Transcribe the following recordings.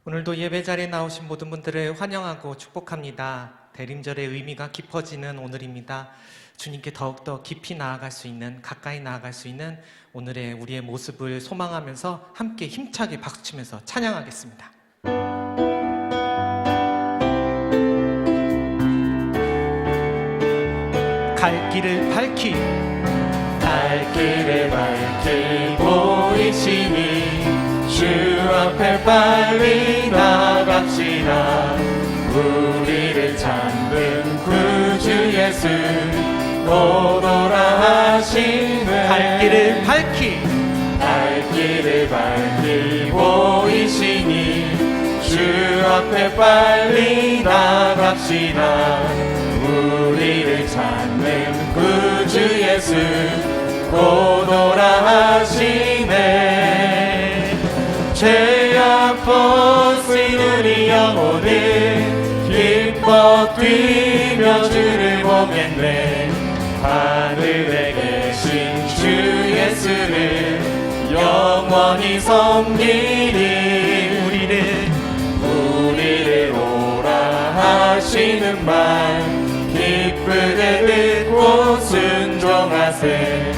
오늘도 예배 자리에 나오신 모든 분들을 환영하고 축복합니다. 대림절의 의미가 깊어지는 오늘입니다. 주님께 더욱더 깊이 나아갈 수 있는, 가까이 나아갈 수 있는 오늘의 우리의 모습을 소망하면서 함께 힘차게 박수치면서 찬양하겠습니다. 갈 길을 밝히 보이시니 주 앞에 빨리 나갑시다. 우리를 찾는 구주 예수 오노라 하시네. 갈 길을 밝히 보이시니 주 앞에 빨리 나갑시다. 우리를 찾는 구주 예수 오노라 하시네. 죄악 벗은 우리 영혼을 기뻐 뛰며 주를 보겠네. 하늘에 계신 주 예수를 영원히 섬기니 우리를 오라 하시는 말 기쁘게 듣고 순종하세.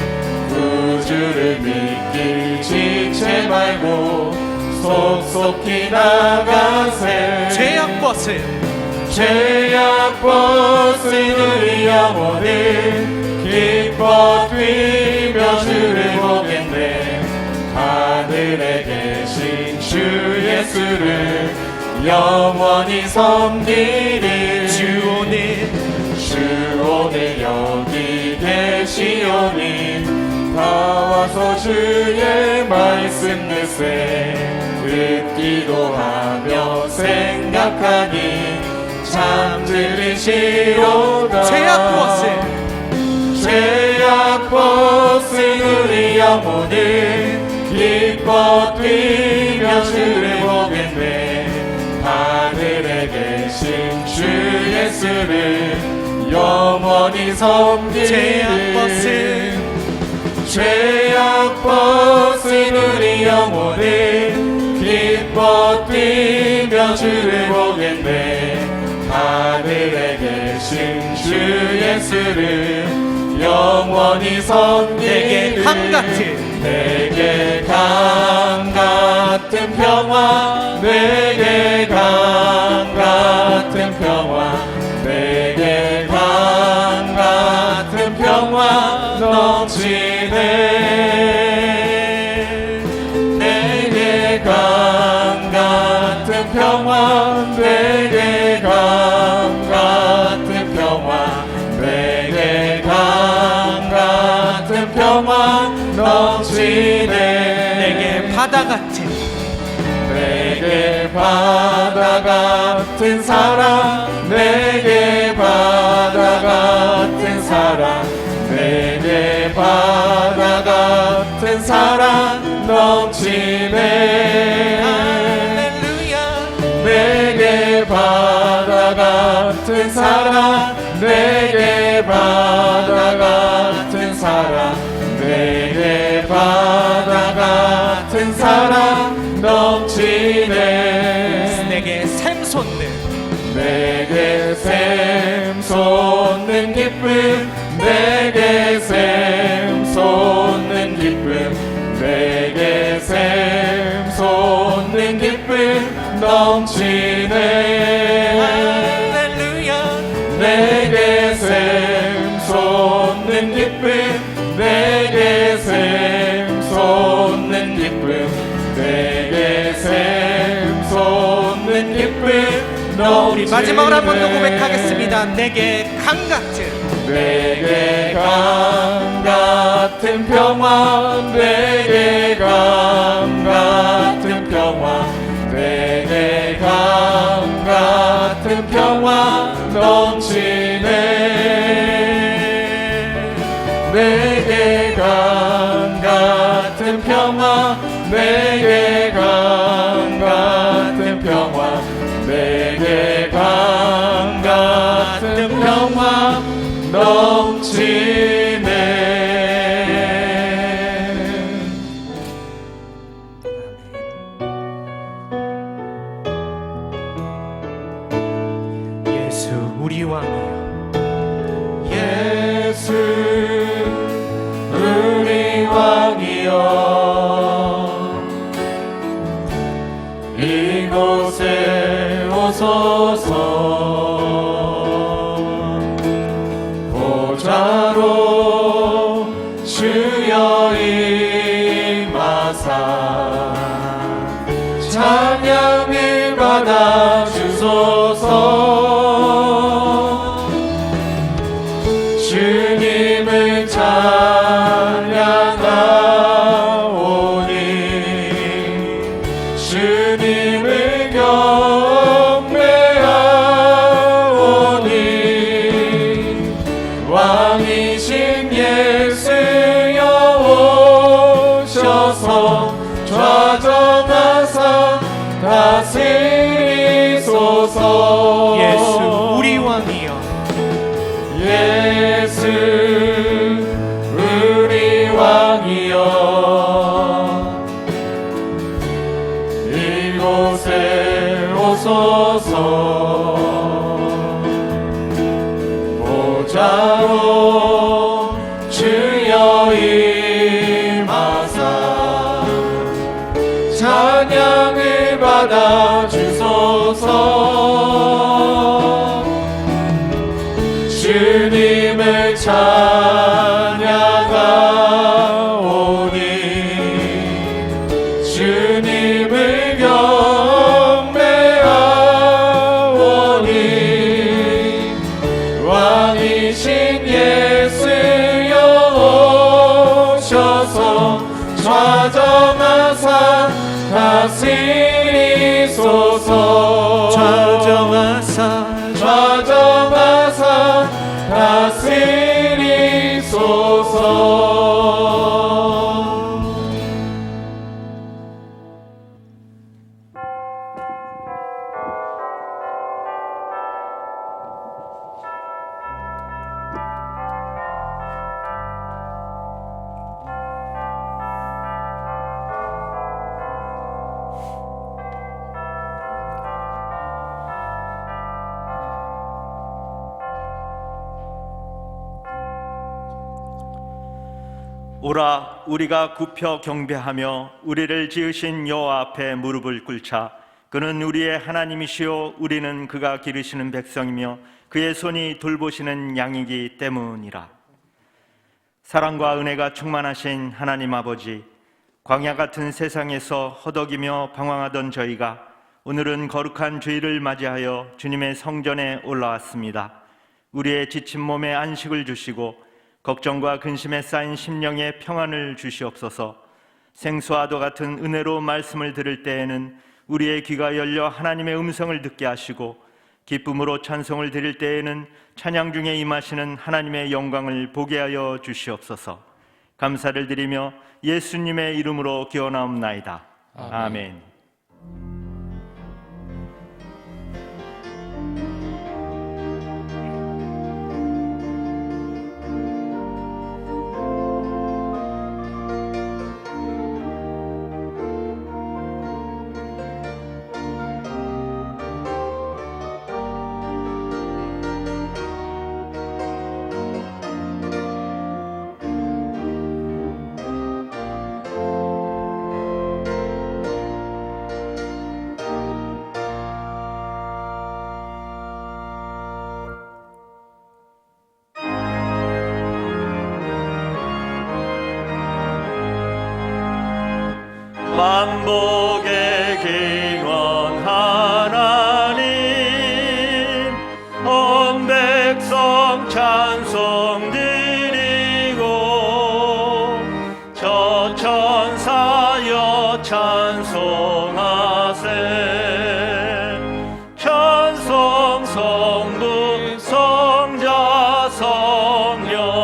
구주를 믿길 지체 말고 속속히 나가세. 죄악 벗은 우리 영혼을 기뻐 뛰며 주를 보겠네. 하늘에 계신 주 예수를 영원히 섬기리. 주 오늘 여기 계시오니 다 와서 주의 말씀 듣기도 하며 생각하니 참 들으시로다. 죄악 벗은 우리 영혼을 기뻐 뛰며 주를 보겠네. 하늘에 계신 주 예수를 영원히 섬기리. 죄악 벗은 우리 영혼을 기뻐 뛰며 주를 보겠네. 하늘에 계신 주 예수를 영원히 섬기리. 내게 강 같은 평화, 내게 강 같은 평화, 내게 강 같은 평화 넘치네. 내게 강 같은 평화, 내게 강 같은 평화, 내게 강 같은 평화 넘치네. 내게 바다 같은 사랑, 내게 바다 같은 사랑, 내게 바다 같은 사랑 넘치네. 내게 바다 같은 사랑, 내게 바다 같은 사랑, 내게 바다 같은 사랑 넘치네. 내게 샘 솟는 기쁨, 내게 샘 솟는 기쁨, 내게 샘 솟는 기쁨 넘치네. 내게 샘 솟는 기쁨, 내게 샘 솟는 기쁨, 내게 샘 솟는 기쁨. 우리 마지막으로 한 번 더 고백하겠습니다. 내게 강 같은 평화, 내게 강 같은 평화, 내게 강 같은 평화 넘치네. 내게 강 같은 평화, 내게 강 같은 평화, 내게 강 같은 평화 넘치네. 예수 우리 왕이여. 예수 우리 왕이여 이곳에 오소서 보좌로 주여 임하사 찬양을 받아 주소서 주님을 찬양하오니 주님을 경배하오니 왕이신 예수여 오셔서 좌정하사 다스리소서. 예수 우리 왕이여. 예수 우리 왕이여 이곳에 오소서 보좌로 주여 임하사 찬양을 받아 주소서 주님을 찬양하오니 주님을 경배하오니 왕이신 예수여 오셔서 좌정하사 다스리소서. 좌정하사 다스리소서. 오라 우리가 굽혀 경배하며 우리를 지으신 여호와 앞에 무릎을 꿇자. 그는 우리의 하나님이시요 우리는 그가 기르시는 백성이며 그의 손이 돌보시는 양이기 때문이라. 사랑과 은혜가 충만하신 하나님 아버지, 광야 같은 세상에서 허덕이며 방황하던 저희가 오늘은 거룩한 주일을 맞이하여 주님의 성전에 올라왔습니다. 우리의 지친 몸에 안식을 주시고 걱정과 근심에 쌓인 심령에 평안을 주시옵소서. 생수와도 같은 은혜로 말씀을 들을 때에는 우리의 귀가 열려 하나님의 음성을 듣게 하시고 기쁨으로 찬송을 드릴 때에는 찬양 중에 임하시는 하나님의 영광을 보게 하여 주시옵소서. 감사를 드리며 예수님의 이름으로 기원하옵나이다. 아멘. 만복의 근원 하나님, 온 백성 찬송 드리고 저 천사여 찬송하세. 찬송 성부 성자 성령.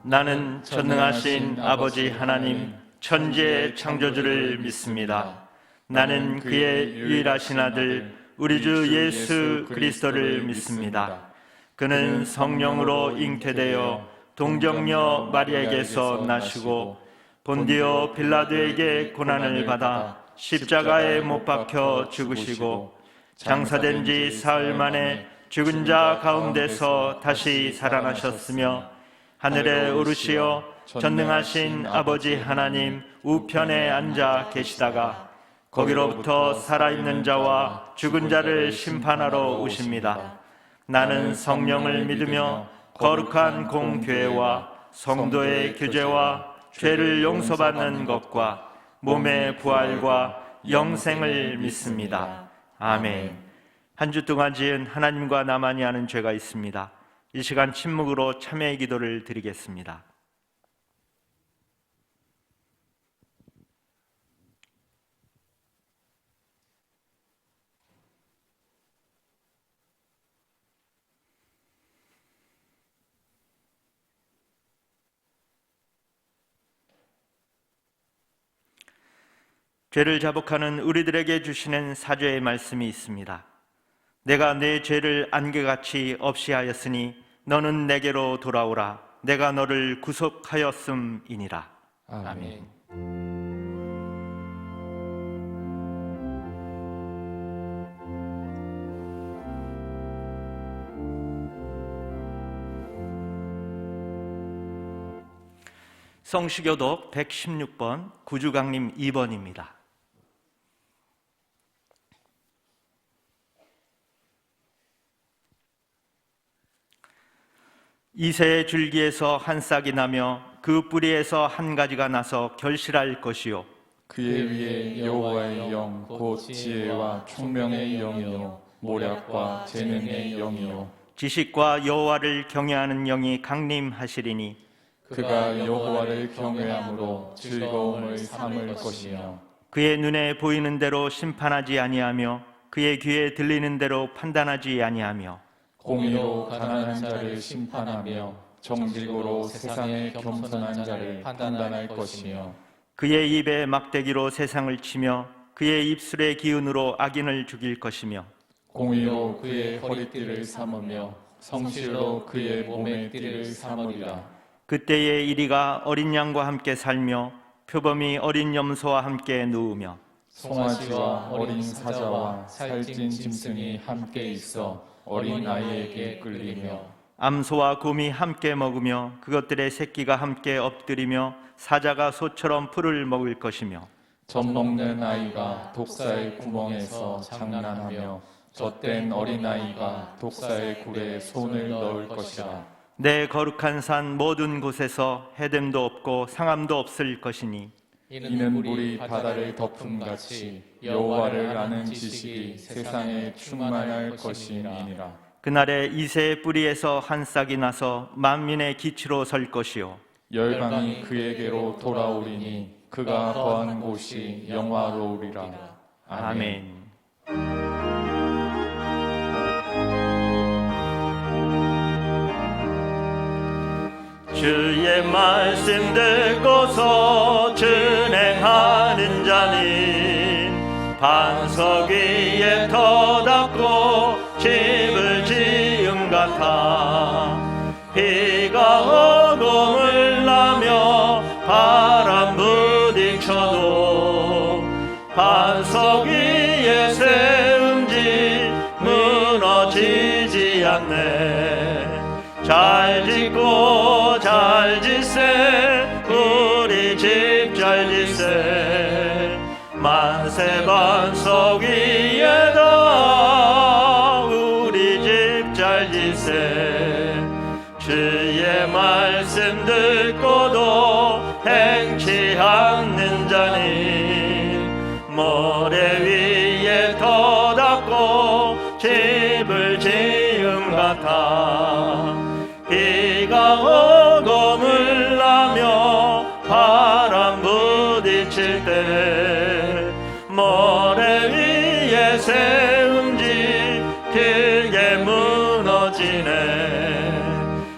나는 전능하신 아버지 하나님 천지의 창조주를 믿습니다. 나는 그의 유일하신 아들 우리 주 예수 그리스도를 믿습니다. 그는 성령으로 잉태되어 동정녀 마리아에게서 나시고 본디오 빌라도에게 고난을 받아 십자가에 못 박혀 죽으시고 장사된 지 사흘 만에 죽은 자 가운데서 다시 살아나셨으며 하늘에 오르시어 전능하신 아버지 하나님 우편에 앉아 계시다가 거기로부터 살아있는 자와 죽은 자를 심판하러 오십니다. 나는 성령을 믿으며 거룩한 공교회와 성도의 교제와 죄를 용서받는 것과 몸의 부활과 영생을 믿습니다. 아멘. 한 주 동안 지은 하나님과 나만이 아는 죄가 있습니다. 이 시간 침묵으로 참회의 기도를 드리겠습니다. 죄를 자복하는 우리들에게 주시는 사죄의 말씀이 있습니다. 내가 내 죄를 안개같이 없이 하였으니 너는 내게로 돌아오라. 내가 너를 구속하였음이니라. 아멘. 성시교독 116번 구주강림 2번입니다. 이새의 줄기에서 한 싹이 나며 그 뿌리에서 한 가지가 나서 결실할 것이요 그의 위에 여호와의 영 곧 지혜와 총명의 영이요 모략과 재능의 영이요 지식과 여호와를 경외하는 영이 강림하시리니 그가 여호와를 경외함으로 즐거움을 삼을 것이며 그의 눈에 보이는 대로 심판하지 아니하며 그의 귀에 들리는 대로 판단하지 아니하며 공의로 가난한 자를 심판하며 정직으로 세상의 겸손한 자를 판단할 것이며 그의 입에 막대기로 세상을 치며 그의 입술의 기운으로 악인을 죽일 것이며 공의로 그의 허리띠를 삼으며 성실로 그의 몸의 띠를 삼으리라. 그때의 이리가 어린 양과 함께 살며 표범이 어린 염소와 함께 누우며 송아지와 어린 사자와 살찐 짐승이 함께 있어 어린 아이에게 끌리며 암소와 곰이 함께 먹으며 그것들의 새끼가 함께 엎드리며 사자가 소처럼 풀을 먹을 것이며 젖 먹는 아이가 독사의 구멍에서 장난하며 젖된 어린 아이가 독사의 굴에 손을 넣을 것이라. 내 거룩한 산 모든 곳에서 해됨도 없고 상함도 없을 것이니 이는 물이 바다를 덮음같이 여호와를 아는 지식이 세상에 충만할 것임이니라. 그날에 이새의 뿌리에서 한 싹이 나서 만민의 기치로 설 것이요 열방이 그에게로 돌아오리니 그가 거한 곳이 영화로우리라. 아멘. 주의 말씀 듣고서 준행하는 자는 반석 위에 터닫고 집을 지음 같아 비가 오고 물나며 바람 부딪혀도 반석 위에 세운 집 무너지지 않네. 잘 짓고 잘 짓세 우리 집 잘 짓세 만세 반석 위에다 우리 집 잘 짓세 주의 말씀 듣고도 행치 않는 자는 모래 위에 터닫고 집을 지음 같아 비가 오고 물나며 바람 부딪힐 때 모래 위에 세운 집 크게 무너지네.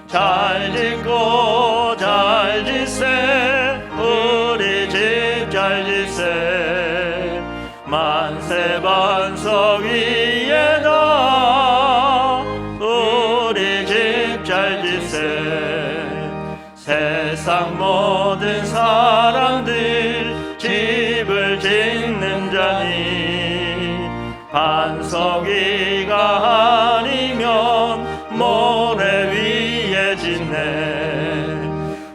잘 짓고 잘 짓세 우리 집 잘 짓세 만세 반석 위에다 우리 집 잘 짓세 세상 모든 사람들 집을 짓는 자니 반석 위가 아니면 모래 위에 짓네.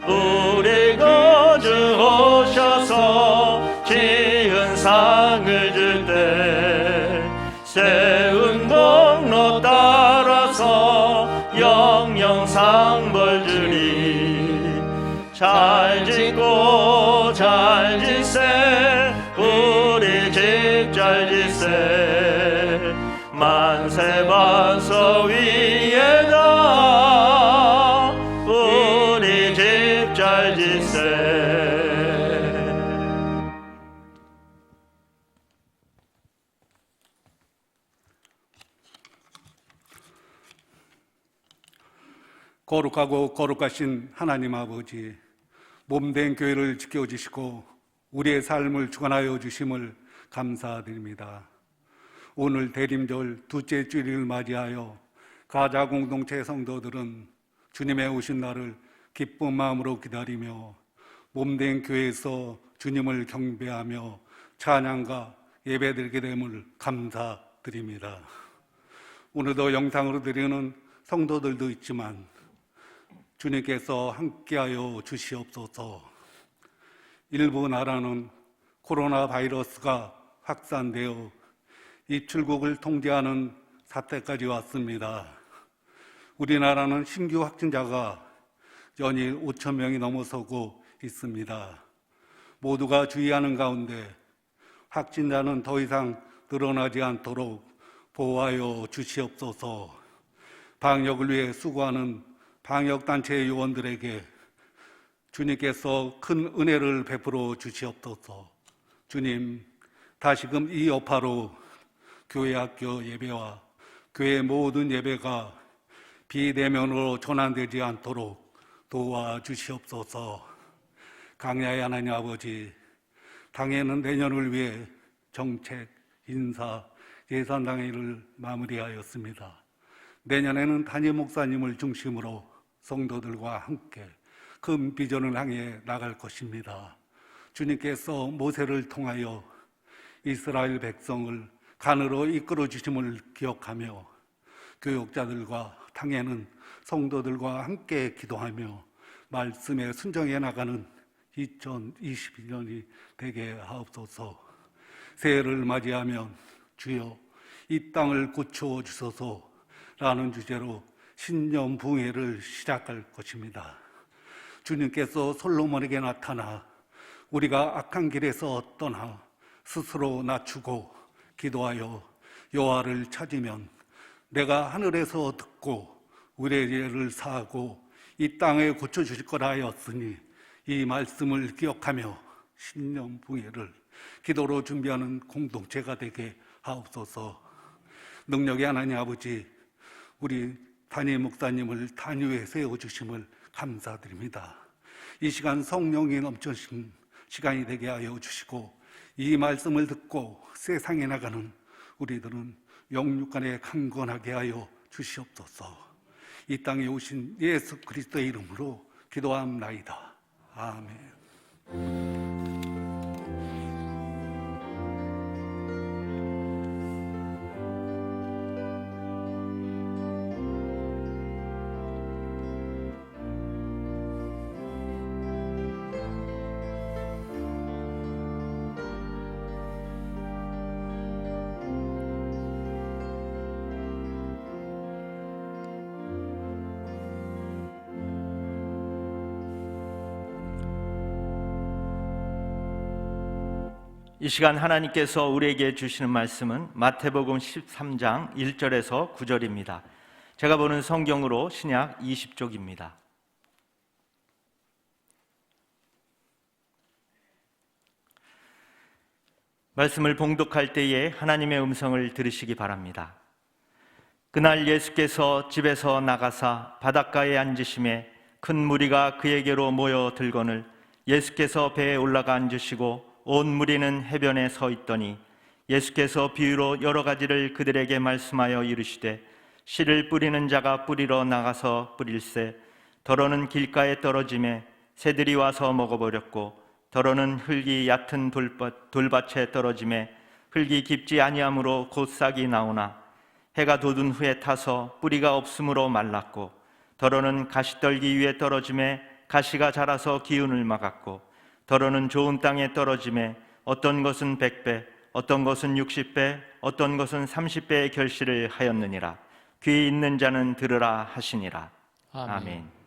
우리 거주 오셔서 지은 상을 줄 때 세운 공로 따라서 영영 상벌 주리. 잘 짓고 잘 짓세 우리 집 잘 짓세. 만세 반석 위에다 우리 집 잘 짓세. 거룩하고 거룩하신 하나님 아버지, 몸된 교회를 지켜주시고 우리의 삶을 주관하여 주심을 감사드립니다. 오늘 대림절 둘째 주일을 맞이하여 가자 공동체 성도들은 주님의 오신 날을 기쁜 마음으로 기다리며 몸된 교회에서 주님을 경배하며 찬양과 예배드리게 됨을 감사드립니다. 오늘도 영상으로 드리는 성도들도 있지만 주님께서 함께하여 주시옵소서. 일부 나라는 코로나 바이러스가 확산되어 입출국을 통제하는 사태까지 왔습니다. 우리나라는 신규 확진자가 연일 5천 명이 넘어서고 있습니다. 모두가 주의하는 가운데 확진자는 더 이상 늘어나지 않도록 보호하여 주시옵소서. 방역을 위해 수고하는 방역단체 요원들에게 주님께서 큰 은혜를 베풀어 주시옵소서. 주님, 다시금 이 여파로 교회 학교 예배와 교회 모든 예배가 비대면으로 전환되지 않도록 도와주시옵소서. 강야의 하나님 아버지, 당회는 내년을 위해 정책, 인사, 예산당회를 마무리하였습니다. 내년에는 담임 목사님을 중심으로 성도들과 함께 큰 비전을 향해 나갈 것입니다. 주님께서 모세를 통하여 이스라엘 백성을 간으로 이끌어 주심을 기억하며 교육자들과 당회는 성도들과 함께 기도하며 말씀에 순종해 나가는 2022년이 되게 하옵소서. 새해를 맞이하면 주여 이 땅을 고쳐 주소서라는 주제로 신년 부흥회를 시작할 것입니다. 주님께서 솔로몬에게 나타나 우리가 악한 길에서 떠나 스스로 낮추고 기도하여 여호와를 찾으면 내가 하늘에서 듣고 우리의 죄를 사하고 이 땅에 고쳐주실 거라 하였으니 이 말씀을 기억하며 신년 부흥회를 기도로 준비하는 공동체가 되게 하옵소서. 능력의 하나님 아버지, 우리 담임 목사님을 단위에 세워주심을 감사드립니다. 이 시간 성령이 넘치신 시간이 되게 하여 주시고 이 말씀을 듣고 세상에 나가는 우리들은 영육간에 강건하게 하여 주시옵소서. 이 땅에 오신 예수 그리스도의 이름으로 기도함나이다. 아멘. 이 시간 하나님께서 우리에게 주시는 말씀은 마태복음 13장 1절에서 9절입니다. 제가 보는 성경으로 신약 20쪽입니다. 말씀을 봉독할 때에 하나님의 음성을 들으시기 바랍니다. 그날 예수께서 집에서 나가사 바닷가에 앉으심에 큰 무리가 그에게로 모여들거늘 예수께서 배에 올라가 앉으시고 온 무리는 해변에 서 있더니 예수께서 비유로 여러 가지를 그들에게 말씀하여 이르시되 씨를 뿌리는 자가 뿌리러 나가서 뿌릴새 더러는 길가에 떨어짐에 새들이 와서 먹어버렸고 더러는 흙이 얕은 돌밭에 떨어짐에 흙이 깊지 아니하므로 곧 싹이 나오나 해가 돋은 후에 타서 뿌리가 없으므로 말랐고 더러는 가시떨기 위에 떨어짐에 가시가 자라서 기운을 막았고 더러는 좋은 땅에 떨어짐에 어떤 것은 100배 어떤 것은 60배 어떤 것은 30배의 결실을 하였느니라. 귀 있는 자는 들으라 하시니라. 아멘.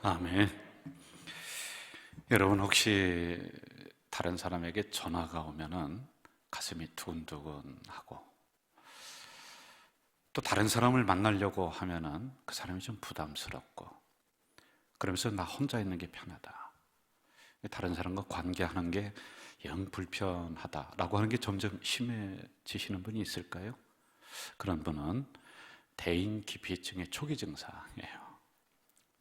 아멘. 여러분 혹시 다른 사람에게 전화가 오면은 가슴이 두근두근하고 또 다른 사람을 만나려고 하면은 그 사람이 좀 부담스럽고 그러면서 나 혼자 있는 게 편하다. 다른 사람과 관계하는 게 영 불편하다라고 하는 게 점점 심해지시는 분이 있을까요? 그런 분은 대인 기피증의 초기 증상이에요.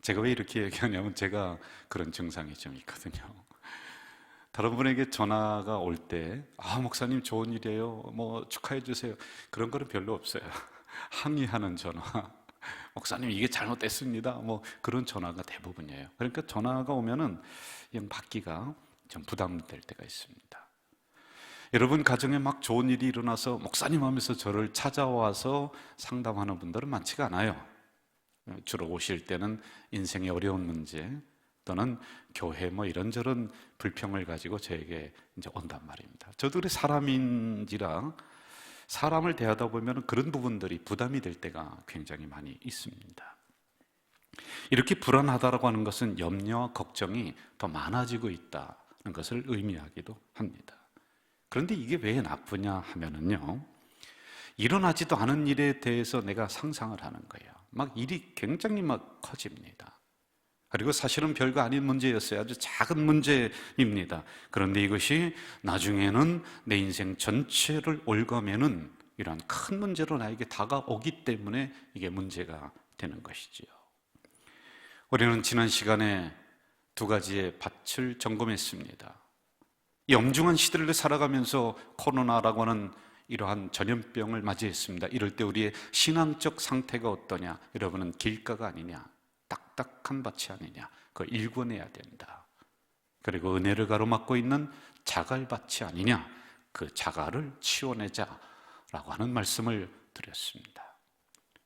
제가 왜 이렇게 얘기하냐면 제가 그런 증상이 좀 있거든요. 다른 분에게 전화가 올 때 목사님 좋은 일이에요, 뭐 축하해 주세요, 그런 거는 별로 없어요. 항의하는 전화, 목사님 이게 잘못됐습니다, 뭐 그런 전화가 대부분이에요. 그러니까 전화가 오면은 그냥 받기가 좀 부담될 때가 있습니다. 여러분 가정에 막 좋은 일이 일어나서 목사님 하면서 저를 찾아와서 상담하는 분들은 많지가 않아요. 주로 오실 때는 인생의 어려운 문제 또는 교회 뭐 이런저런 불평을 가지고 저에게 이제 온단 말입니다. 저도 그래 사람인지라 사람을 대하다 보면 그런 부분들이 부담이 될 때가 굉장히 많이 있습니다. 이렇게 불안하다라고 하는 것은 염려와 걱정이 더 많아지고 있다는 것을 의미하기도 합니다. 그런데 이게 왜 나쁘냐 하면은요, 일어나지도 않은 일에 대해서 내가 상상을 하는 거예요. 막 일이 굉장히 막 커집니다. 그리고 사실은 별거 아닌 문제였어요. 아주 작은 문제입니다. 그런데 이것이 나중에는 내 인생 전체를 올가매는 이러한 큰 문제로 나에게 다가오기 때문에 이게 문제가 되는 것이지요. 우리는 지난 시간에 두 가지의 밭을 점검했습니다. 이 엄중한 시대를 살아가면서 코로나라고 하는 이러한 전염병을 맞이했습니다. 이럴 때 우리의 신앙적 상태가 어떠냐? 여러분은 길가가 아니냐? 딱딱한 밭이 아니냐? 그걸 일궈내야 된다. 그리고 은혜를 가로막고 있는 자갈밭이 아니냐? 그 자갈을 치워내자라고 하는 말씀을 드렸습니다.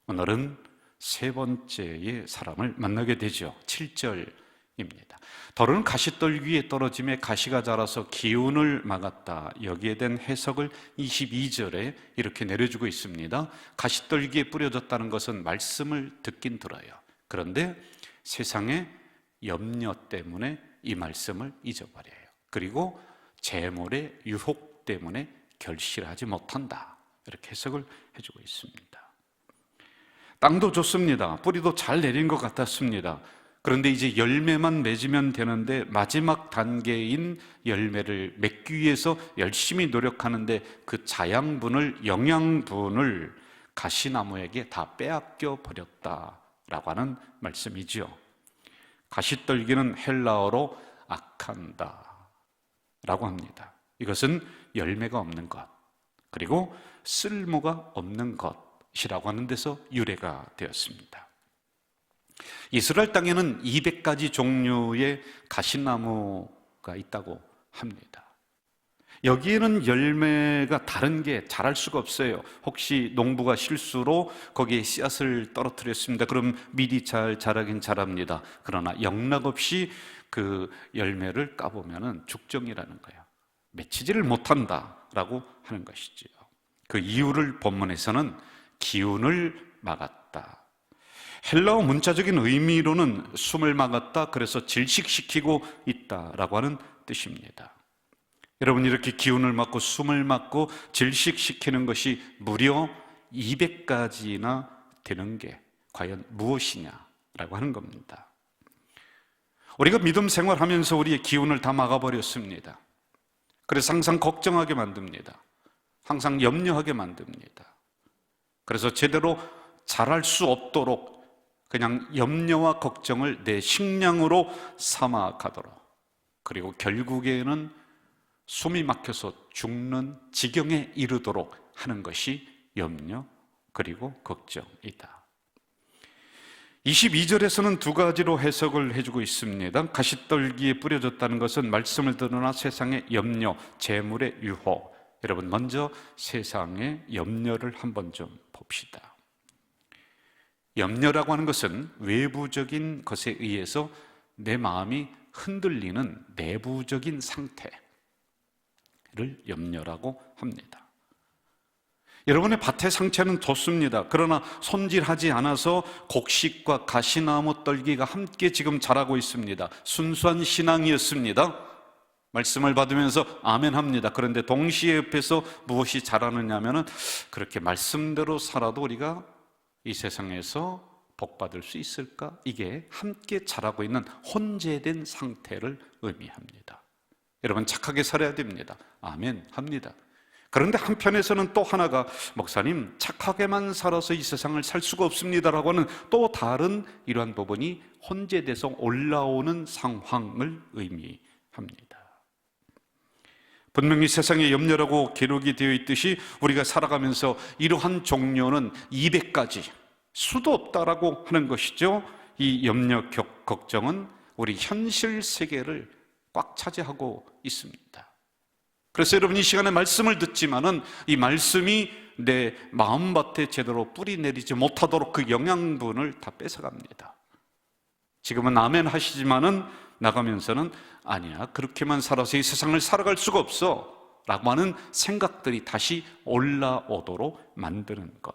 오늘은 세 번째의 사람을 만나게 되죠. 7절입니다. 더러는 가시떨 위에 떨어짐에 가시가 자라서 기운을 막았다. 여기에 대한 해석을 22절에 이렇게 내려주고 있습니다. 가시떨기에 뿌려졌다는 것은 말씀을 듣긴 들어요. 그런데 세상의 염려 때문에 이 말씀을 잊어버려요. 그리고 재물의 유혹 때문에 결실하지 못한다. 이렇게 해석을 해주고 있습니다. 땅도 좋습니다. 뿌리도 잘 내린 것 같았습니다. 그런데 이제 열매만 맺으면 되는데 마지막 단계인 열매를 맺기 위해서 열심히 노력하는데 그 자양분을, 영양분을 가시나무에게 다 빼앗겨 버렸다라고 하는 말씀이지요. 가시떨기는 헬라어로 악한다 라고 합니다. 이것은 열매가 없는 것, 그리고 쓸모가 없는 것이라고 하는 데서 유래가 되었습니다. 이스라엘 땅에는 200가지 종류의 가시나무가 있다고 합니다. 여기에는 열매가 다른 게 자랄 수가 없어요. 혹시 농부가 실수로 거기에 씨앗을 떨어뜨렸습니다. 그럼 미리 잘 자라긴 자랍니다. 그러나 영락없이 그 열매를 까보면 죽정이라는 거예요. 맺히지를 못한다라고 하는 것이지요. 그 이유를 본문에서는 기운을 막았다. 헬라어 문자적인 의미로는 숨을 막았다, 그래서 질식시키고 있다라고 하는 뜻입니다. 여러분, 이렇게 기운을 막고 숨을 막고 질식시키는 것이 무려 200가지나 되는 게 과연 무엇이냐라고 하는 겁니다. 우리가 믿음 생활하면서 우리의 기운을 다 막아버렸습니다. 그래서 항상 걱정하게 만듭니다. 항상 염려하게 만듭니다. 그래서 제대로 잘할 수 없도록 그냥 염려와 걱정을 내 식량으로 삼아가도록, 그리고 결국에는 숨이 막혀서 죽는 지경에 이르도록 하는 것이 염려 그리고 걱정이다. 22절에서는 두 가지로 해석을 해주고 있습니다. 가시떨기에 뿌려졌다는 것은 말씀을 들으나 세상의 염려, 재물의 유혹. 여러분, 먼저 세상의 염려를 한번 좀 봅시다. 염려라고 하는 것은 외부적인 것에 의해서 내 마음이 흔들리는 내부적인 상태를 염려라고 합니다. 여러분의 밭의 상태는 좋습니다. 그러나 손질하지 않아서 곡식과 가시나무 떨기가 함께 지금 자라고 있습니다. 순수한 신앙이었습니다. 말씀을 받으면서 아멘 합니다. 그런데 동시에 옆에서 무엇이 자라느냐 하면은 그렇게 말씀대로 살아도 우리가 이 세상에서 복받을 수 있을까? 이게 함께 자라고 있는 혼재된 상태를 의미합니다. 여러분, 착하게 살아야 됩니다. 아멘 합니다. 그런데 한편에서는 또 하나가, 목사님 착하게만 살아서 이 세상을 살 수가 없습니다라고 하는 또 다른 이러한 부분이 혼재돼서 올라오는 상황을 의미합니다. 분명히 세상의 염려라고 기록이 되어 있듯이 우리가 살아가면서 이러한 종류는 200가지, 수도 없다라고 하는 것이죠. 이 염려, 걱정은 우리 현실 세계를 꽉 차지하고 있습니다. 그래서 여러분, 이 시간에 말씀을 듣지만은 이 말씀이 내 마음밭에 제대로 뿌리 내리지 못하도록 그 영양분을 다 뺏어갑니다. 지금은 아멘 하시지만은 나가면서는 아니야, 그렇게만 살아서 이 세상을 살아갈 수가 없어 라고 하는 생각들이 다시 올라오도록 만드는 것.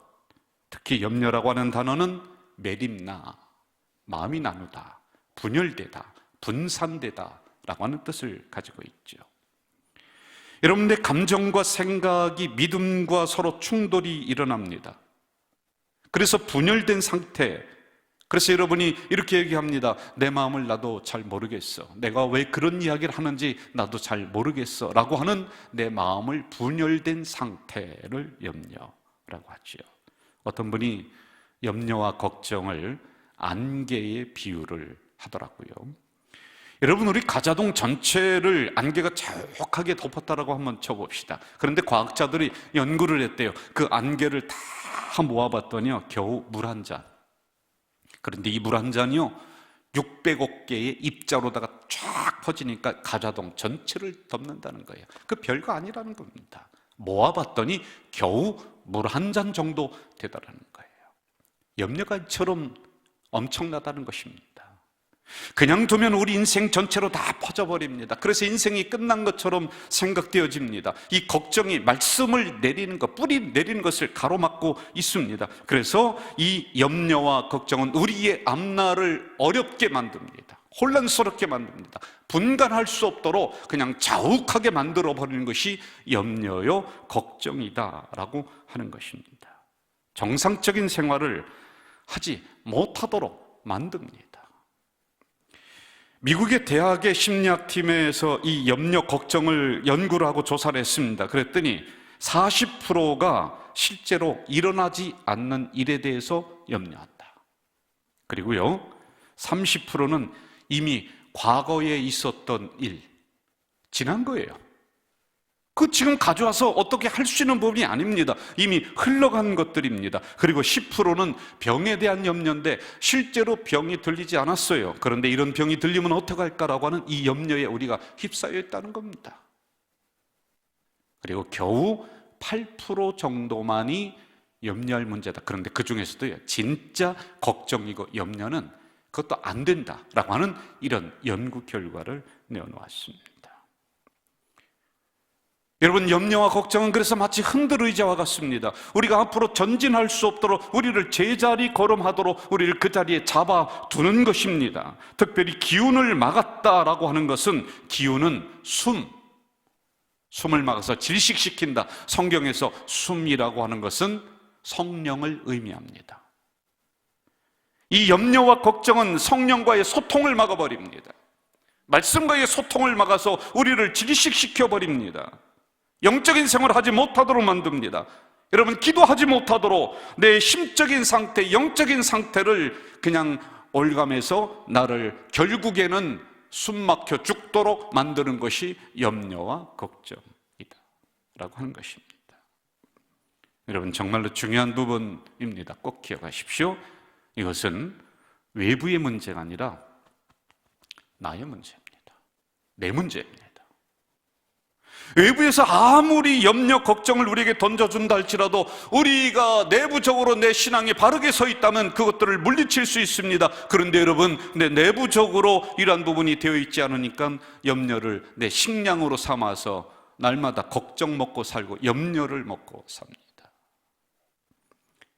특히 염려라고 하는 단어는 메림나, 마음이 나누다, 분열되다, 분산되다 라고 하는 뜻을 가지고 있죠. 여러분의 감정과 생각이 믿음과 서로 충돌이 일어납니다. 그래서 분열된 상태, 그래서 여러분이 이렇게 얘기합니다. 내 마음을 나도 잘 모르겠어. 내가 왜 그런 이야기를 하는지 나도 잘 모르겠어 라고 하는 내 마음을 분열된 상태를 염려라고 하죠. 어떤 분이 염려와 걱정을 안개의 비유를 하더라고요. 여러분, 우리 가자동 전체를 안개가 자욱하게 덮었다라고 한번 쳐봅시다. 그런데 과학자들이 연구를 했대요. 그 안개를 다 모아봤더니요, 겨우 물 한 잔. 그런데 이 물 한 잔이요 600억 개의 입자로다가 쫙 퍼지니까 가자동 전체를 덮는다는 거예요. 그 별거 아니라는 겁니다. 모아봤더니 겨우 물 한 잔 정도 되더라는 거예요. 염려가 이처럼 엄청나다는 것입니다. 그냥 두면 우리 인생 전체로 다 퍼져버립니다. 그래서 인생이 끝난 것처럼 생각되어집니다. 이 걱정이 말씀을 내리는 것, 뿌리 내리는 것을 가로막고 있습니다. 그래서 이 염려와 걱정은 우리의 앞날을 어렵게 만듭니다. 혼란스럽게 만듭니다. 분간할 수 없도록 그냥 자욱하게 만들어버리는 것이 염려요 걱정이다라고 하는 것입니다. 정상적인 생활을 하지 못하도록 만듭니다. 미국의 대학의 심리학팀에서 이 염려, 걱정을 연구를 하고 조사를 했습니다. 그랬더니 40%가 실제로 일어나지 않는 일에 대해서 염려한다. 그리고요 30%는 이미 과거에 있었던 일, 지난 거예요. 그 지금 가져와서 어떻게 할 수 있는 부분이 아닙니다. 이미 흘러간 것들입니다. 그리고 10%는 병에 대한 염려인데 실제로 병이 들리지 않았어요. 그런데 이런 병이 들리면 어떡할까라고 하는 이 염려에 우리가 휩싸여 있다는 겁니다. 그리고 겨우 8% 정도만이 염려할 문제다. 그런데 그 중에서도 진짜 걱정이고 염려는 그것도 안 된다라고 하는 이런 연구 결과를 내어놓았습니다. 여러분, 염려와 걱정은 그래서 마치 흔들의자와 같습니다. 우리가 앞으로 전진할 수 없도록 우리를 제자리 걸음하도록 우리를 그 자리에 잡아두는 것입니다. 특별히 기운을 막았다라고 하는 것은, 기운은 숨을 막아서 질식시킨다. 성경에서 숨이라고 하는 것은 성령을 의미합니다. 이 염려와 걱정은 성령과의 소통을 막아버립니다. 말씀과의 소통을 막아서 우리를 질식시켜버립니다. 영적인 생활을 하지 못하도록 만듭니다. 여러분, 기도하지 못하도록 내 심적인 상태, 영적인 상태를 그냥 올감해서 나를 결국에는 숨막혀 죽도록 만드는 것이 염려와 걱정이다 라고 하는 것입니다. 여러분, 정말로 중요한 부분입니다. 꼭 기억하십시오. 이것은 외부의 문제가 아니라 나의 문제입니다. 내 문제입니다. 외부에서 아무리 염려, 걱정을 우리에게 던져준다 할지라도 우리가 내부적으로 내 신앙이 바르게 서 있다면 그것들을 물리칠 수 있습니다. 그런데 여러분, 내 내부적으로 이러한 부분이 되어 있지 않으니까 염려를 내 식량으로 삼아서 날마다 걱정 먹고 살고 염려를 먹고 삽니다.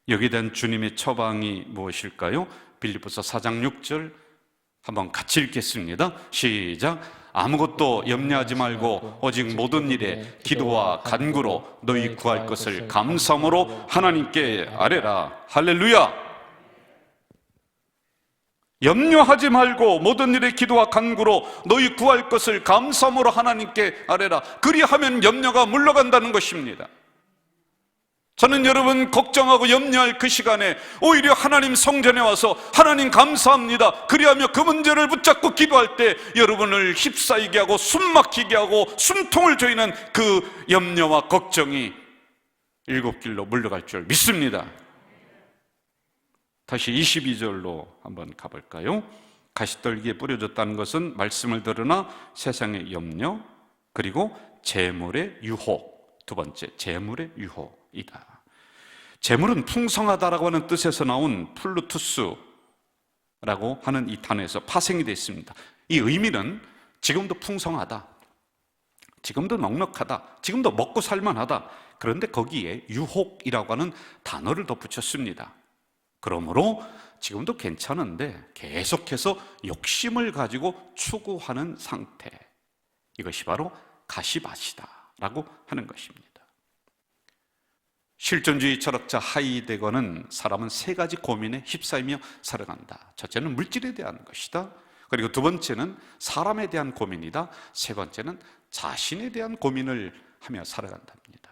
여기에 대한 주님의 처방이 무엇일까요? 빌립보서 4장 6절 한번 같이 읽겠습니다. 시작. 아무것도 염려하지 말고 오직 모든 일에 기도와 간구로 너희 구할 것을 감사함으로 하나님께 아뢰라. 할렐루야. 염려하지 말고 모든 일에 기도와 간구로 너희 구할 것을 감사함으로 하나님께 아뢰라. 그리하면 염려가 물러간다는 것입니다. 저는 여러분 걱정하고 염려할 그 시간에 오히려 하나님 성전에 와서 하나님 감사합니다, 그리하며 그 문제를 붙잡고 기도할 때 여러분을 휩싸이게 하고 숨막히게 하고 숨통을 조이는 그 염려와 걱정이 일곱 길로 물러갈 줄 믿습니다. 다시 22절로 한번 가볼까요? 가시떨기에 뿌려졌다는 것은 말씀을 들으나 세상의 염려, 그리고 재물의 유혹. 두 번째, 재물의 유혹이다. 재물은 풍성하다라고 하는 뜻에서 나온 플루투스라고 하는 이 단어에서 파생이 되어 있습니다. 이 의미는 지금도 풍성하다, 지금도 넉넉하다, 지금도 먹고 살만하다. 그런데 거기에 유혹이라고 하는 단어를 덧붙였습니다. 그러므로 지금도 괜찮은데 계속해서 욕심을 가지고 추구하는 상태, 이것이 바로 가시밭이다라고 하는 것입니다. 실존주의 철학자 하이데거는 사람은 세 가지 고민에 휩싸이며 살아간다. 첫째는 물질에 대한 것이다. 그리고 두 번째는 사람에 대한 고민이다. 세 번째는 자신에 대한 고민을 하며 살아간답니다.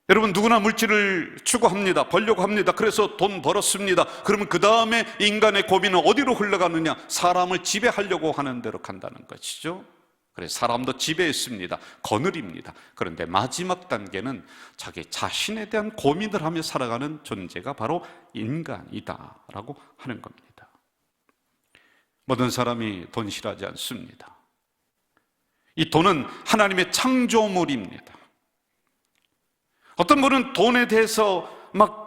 여러분, 누구나 물질을 추구합니다. 벌려고 합니다. 그래서 돈 벌었습니다. 그러면 그 다음에 인간의 고민은 어디로 흘러가느냐? 사람을 지배하려고 하는 대로 간다는 것이죠. 그래서 사람도 지배했습니다. 거느립니다. 그런데 마지막 단계는 자기 자신에 대한 고민을 하며 살아가는 존재가 바로 인간이다라고 하는 겁니다. 모든 사람이 돈 싫어하지 않습니다. 이 돈은 하나님의 창조물입니다. 어떤 분은 돈에 대해서 막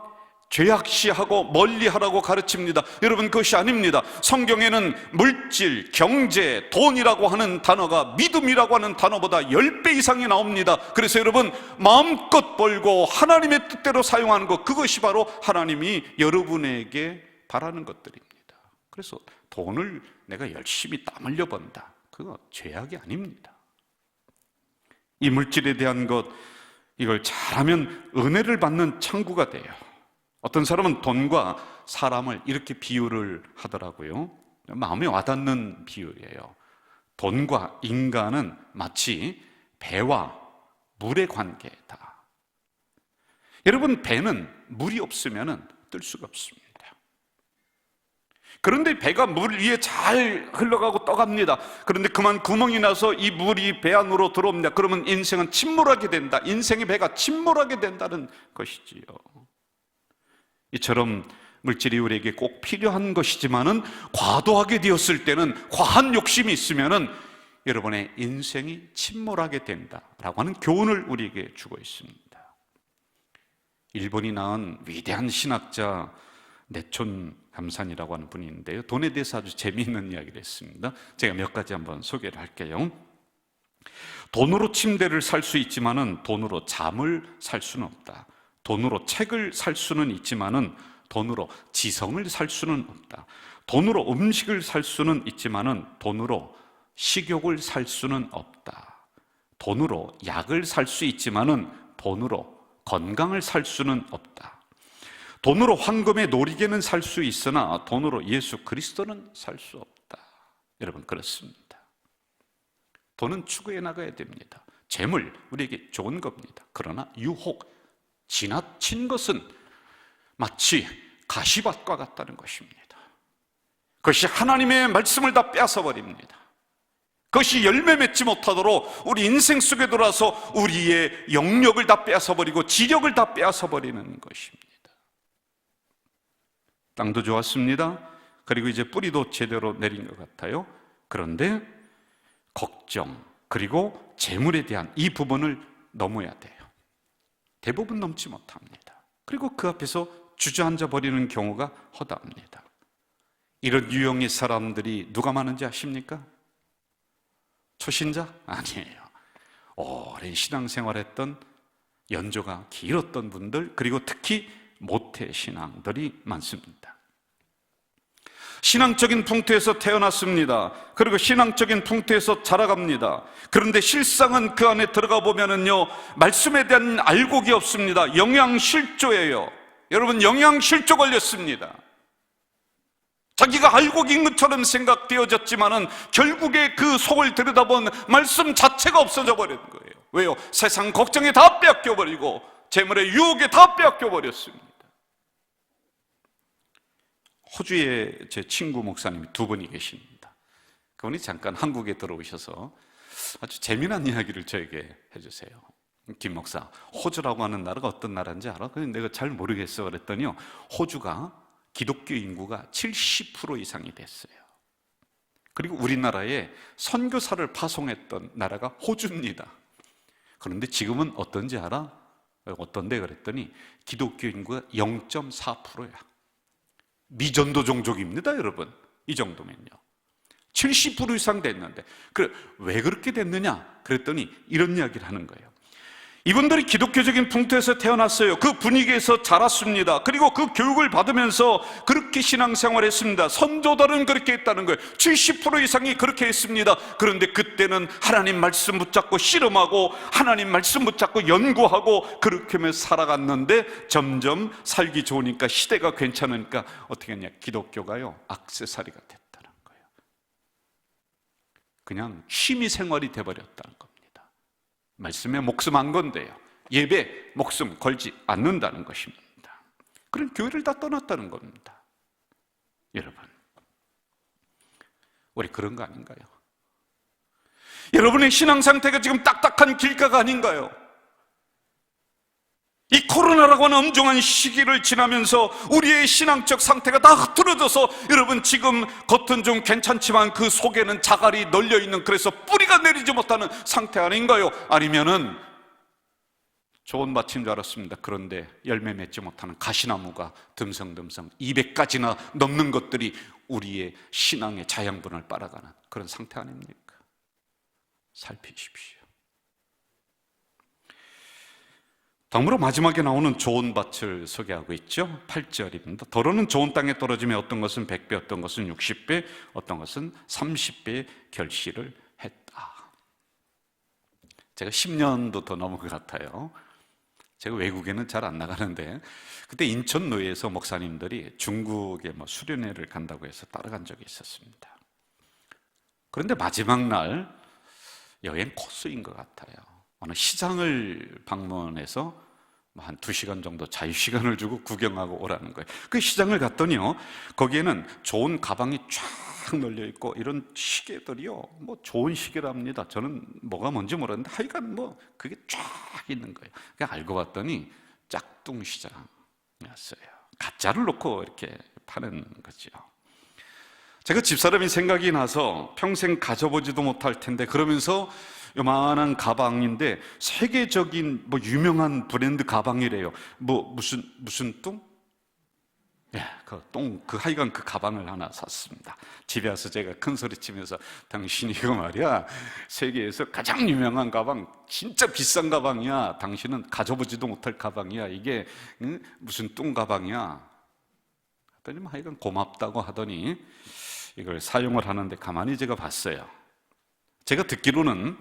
죄악시하고 멀리하라고 가르칩니다. 여러분, 그것이 아닙니다. 성경에는 물질, 경제, 돈이라고 하는 단어가 믿음이라고 하는 단어보다 10배 이상이 나옵니다. 그래서 여러분, 마음껏 벌고 하나님의 뜻대로 사용하는 것, 그것이 바로 하나님이 여러분에게 바라는 것들입니다. 그래서 돈을 내가 열심히 땀 흘려 번다, 그거 죄악이 아닙니다. 이 물질에 대한 것, 이걸 잘하면 은혜를 받는 창구가 돼요. 어떤 사람은 돈과 사람을 이렇게 비유를 하더라고요. 마음에 와닿는 비유예요. 돈과 인간은 마치 배와 물의 관계다. 여러분, 배는 물이 없으면 뜰 수가 없습니다. 그런데 배가 물 위에 잘 흘러가고 떠갑니다. 그런데 그만 구멍이 나서 이 물이 배 안으로 들어옵니다. 그러면 인생은 침몰하게 된다. 인생의 배가 침몰하게 된다는 것이지요. 이처럼 물질이 우리에게 꼭 필요한 것이지만은 과도하게 되었을 때는, 과한 욕심이 있으면은 여러분의 인생이 침몰하게 된다라고 하는 교훈을 우리에게 주고 있습니다. 일본이 낳은 위대한 신학자 내촌 감산이라고 하는 분이 있는데요, 돈에 대해서 아주 재미있는 이야기를 했습니다. 제가 몇 가지 한번 소개를 할게요. 돈으로 침대를 살 수 있지만은 돈으로 잠을 살 수는 없다. 돈으로 책을 살 수는 있지만은 돈으로 지성을 살 수는 없다. 돈으로 음식을 살 수는 있지만은 돈으로 식욕을 살 수는 없다. 돈으로 약을 살 수 있지만은 돈으로 건강을 살 수는 없다. 돈으로 황금의 놀이개는 살 수 있으나 돈으로 예수 그리스도는 살 수 없다. 여러분, 그렇습니다. 돈은 추구해 나가야 됩니다. 재물, 우리에게 좋은 겁니다. 그러나 유혹, 지나친 것은 마치 가시밭과 같다는 것입니다. 그것이 하나님의 말씀을 다 뺏어버립니다. 그것이 열매 맺지 못하도록 우리 인생 속에 들어와서 우리의 영역을 다 뺏어버리고 지력을 다 뺏어버리는 것입니다. 땅도 좋았습니다. 그리고 이제 뿌리도 제대로 내린 것 같아요. 그런데 걱정, 그리고 재물에 대한 이 부분을 넘어야 돼요. 대부분 넘지 못합니다. 그리고 그 앞에서 주저앉아 버리는 경우가 허다합니다. 이런 유형의 사람들이 누가 많은지 아십니까? 초신자? 아니에요. 오랜 신앙생활했던, 연조가 길었던 분들, 그리고 특히 모태신앙들이 많습니다. 신앙적인 풍토에서 태어났습니다. 그리고 신앙적인 풍토에서 자라갑니다. 그런데 실상은 그 안에 들어가 보면은요, 말씀에 대한 알곡이 없습니다. 영양실조예요. 여러분, 영양실조 걸렸습니다. 자기가 알곡인 것처럼 생각되어졌지만은 결국에 그 속을 들여다본 말씀 자체가 없어져 버린 거예요. 왜요? 세상 걱정에 다 빼앗겨버리고 재물의 유혹에 다 빼앗겨버렸습니다. 호주에 제 친구 목사님이 두 분이 계십니다. 그분이 잠깐 한국에 들어오셔서 아주 재미난 이야기를 저에게 해주세요. 김 목사, 호주라고 하는 나라가 어떤 나라인지 알아? 근데 내가 잘 모르겠어 그랬더니요, 호주가 기독교 인구가 70% 이상이 됐어요. 그리고 우리나라에 선교사를 파송했던 나라가 호주입니다. 그런데 지금은 어떤지 알아? 어떤데 그랬더니 기독교 인구가 0.4%야. 미전도 종족입니다, 여러분. 이 정도면요. 70% 이상 됐는데. 그래, 왜 그렇게 됐느냐? 그랬더니 이런 이야기를 하는 거예요. 이분들이 기독교적인 풍토에서 태어났어요. 그 분위기에서 자랐습니다. 그리고 그 교육을 받으면서 그렇게 신앙생활을 했습니다. 선조들은 그렇게 했다는 거예요. 70% 이상이 그렇게 했습니다. 그런데 그때는 하나님 말씀 붙잡고 씨름하고 하나님 말씀 붙잡고 연구하고 그렇게 하면서 살아갔는데 점점 살기 좋으니까 시대가 괜찮으니까 어떻게 했냐? 기독교가요 액세서리가 됐다는 거예요. 그냥 취미생활이 돼버렸다는 겁니다. 말씀에 목숨 안 건데요. 예배 목숨 걸지 않는다는 것입니다. 그런 교회를 다 떠났다는 겁니다. 여러분, 우리 그런 거 아닌가요? 여러분의 신앙 상태가 지금 딱딱한 길가가 아닌가요? 이 코로나라고 하는 엄중한 시기를 지나면서 우리의 신앙적 상태가 다 흐트러져서 여러분 지금 겉은 좀 괜찮지만 그 속에는 자갈이 널려있는, 그래서 뿌리가 내리지 못하는 상태 아닌가요? 아니면은 좋은 밭인 줄 알았습니다. 그런데 열매 맺지 못하는 가시나무가 듬성듬성 200가지나 넘는 것들이 우리의 신앙의 자양분을 빨아가는 그런 상태 아닙니까? 살피십시오. 다음으로 마지막에 나오는 좋은 밭을 소개하고 있죠. 8절입니다. 더러는 좋은 땅에 떨어지며 어떤 것은 100배, 어떤 것은 60배, 어떤 것은 30배의 결실을 했다. 제가 10년도 더 넘은 것 같아요. 제가 외국에는 잘 안 나가는데 그때 인천노예에서 목사님들이 중국에 수련회를 간다고 해서 따라간 적이 있었습니다. 그런데 마지막 날 여행 코스인 것 같아요. 어느 시장을 방문해서 한 2시간 정도 자유시간을 주고 구경하고 오라는 거예요. 그 시장을 갔더니요, 거기에는 좋은 가방이 쫙 널려있고 이런 시계들이요, 좋은 시계랍니다. 저는 뭐가 뭔지 모르는데 하여간 그게 쫙 있는 거예요. 그냥 알고 봤더니 짝퉁 시장이었어요. 가짜를 놓고 이렇게 파는 거죠. 제가 집사람이 생각이 나서 평생 가져보지도 못할 텐데, 그러면서 요만한 가방인데 세계적인 유명한 브랜드 가방이래요. 무슨 뚱? 예, 하여간 그 가방을 하나 샀습니다. 집에 와서 제가 큰 소리 치면서 당신이 이거 말이야, 세계에서 가장 유명한 가방, 진짜 비싼 가방이야. 당신은 가져보지도 못할 가방이야. 이게 무슨 뚱 가방이야. 그랬더니 하여간 고맙다고 하더니 이걸 사용을 하는데 가만히 제가 봤어요. 제가 듣기로는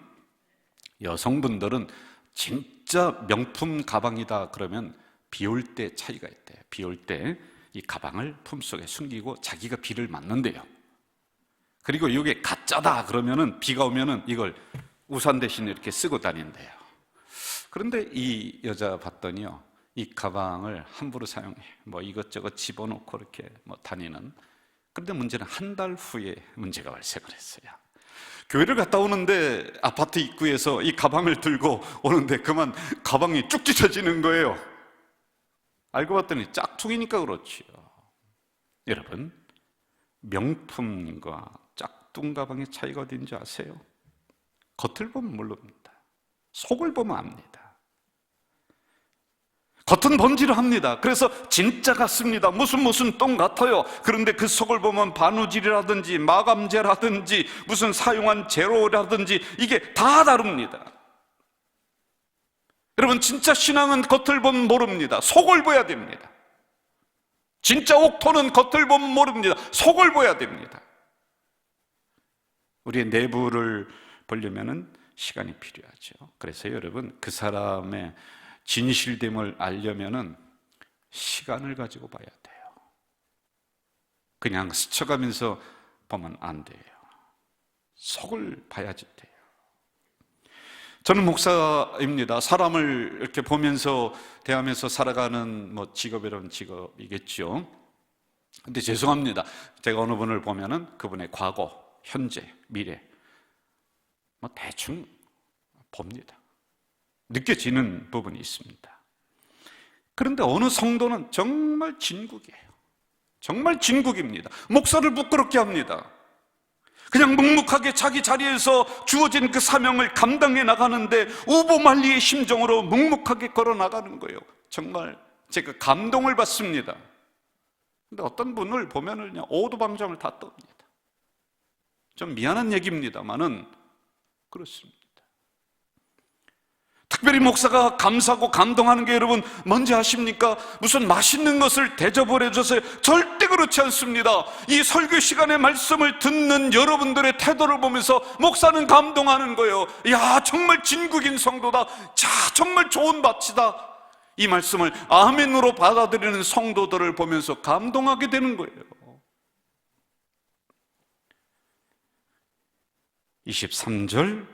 여성분들은 진짜 명품 가방이다 그러면 비 올 때 차이가 있대요. 비 올 때 이 가방을 품속에 숨기고 자기가 비를 맞는데요. 그리고 이게 가짜다 그러면은 비가 오면은 이걸 우산 대신에 이렇게 쓰고 다닌대요. 그런데 이 여자 봤더니요, 이 가방을 함부로 사용해. 이것저것 집어넣고 이렇게 다니는. 그런데 문제는 한 달 후에 문제가 발생을 했어요. 교회를 갔다 오는데 아파트 입구에서 이 가방을 들고 오는데 그만 가방이 쭉 찢어지는 거예요. 알고 봤더니 짝퉁이니까 그렇지요. 여러분, 명품과 짝퉁 가방의 차이가 어딘지 아세요? 겉을 보면 모릅니다. 속을 보면 압니다. 겉은 번지르합니다. 그래서 진짜 같습니다. 무슨 똥 같아요. 그런데 그 속을 보면 바느질이라든지 마감재라든지 무슨 사용한 재료라든지 이게 다 다릅니다. 여러분, 진짜 신앙은 겉을 보면 모릅니다. 속을 봐야 됩니다. 진짜 옥토는 겉을 보면 모릅니다. 속을 봐야 됩니다. 우리의 내부를 보려면 시간이 필요하죠. 그래서 여러분, 그 사람의 진실됨을 알려면은 시간을 가지고 봐야 돼요. 그냥 스쳐가면서 보면 안 돼요. 속을 봐야지 돼요. 저는 목사입니다. 사람을 이렇게 보면서 대하면서 살아가는 직업이라는 직업이겠죠. 근데 죄송합니다. 제가 어느 분을 보면은 그분의 과거, 현재, 미래 대충 봅니다. 느껴지는 부분이 있습니다. 그런데 어느 성도는 정말 진국이에요. 정말 진국입니다. 목사를 부끄럽게 합니다. 그냥 묵묵하게 자기 자리에서 주어진 그 사명을 감당해 나가는데 우보만리의 심정으로 묵묵하게 걸어 나가는 거예요. 정말 제가 감동을 받습니다. 근데 어떤 분을 보면은 그냥 오두방정을 다 떱니다. 좀 미안한 얘기입니다만은 그렇습니다. 특별히 목사가 감사하고 감동하는 게 여러분 뭔지 아십니까? 무슨 맛있는 것을 대접을 해줘서 절대 그렇지 않습니다. 이 설교 시간에 말씀을 듣는 여러분들의 태도를 보면서 목사는 감동하는 거예요. 야, 정말 진국인 성도다. 자, 정말 좋은 밭이다. 이 말씀을 아멘으로 받아들이는 성도들을 보면서 감동하게 되는 거예요. 23절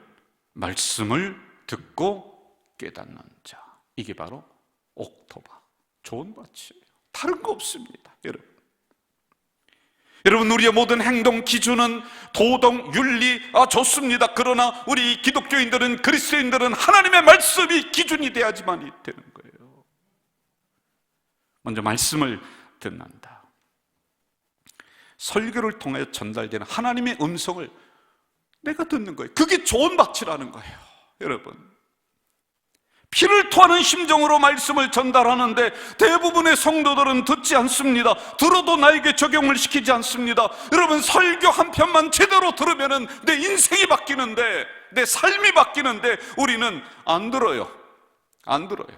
말씀을 듣고 깨닫는 자, 이게 바로 옥토바, 좋은 밭이에요. 다른 거 없습니다. 여러분, 우리의 모든 행동 기준은 도덕, 윤리, 좋습니다. 그러나 우리 기독교인들은, 그리스도인들은 하나님의 말씀이 기준이 돼야지만이 되는 거예요. 먼저 말씀을 듣는다. 설교를 통해 전달되는 하나님의 음성을 내가 듣는 거예요. 그게 좋은 밭이라는 거예요. 여러분, 피를 토하는 심정으로 말씀을 전달하는데 대부분의 성도들은 듣지 않습니다. 들어도 나에게 적용을 시키지 않습니다. 여러분, 설교 한 편만 제대로 들으면 내 인생이 바뀌는데, 내 삶이 바뀌는데 우리는 안 들어요. 안 들어요.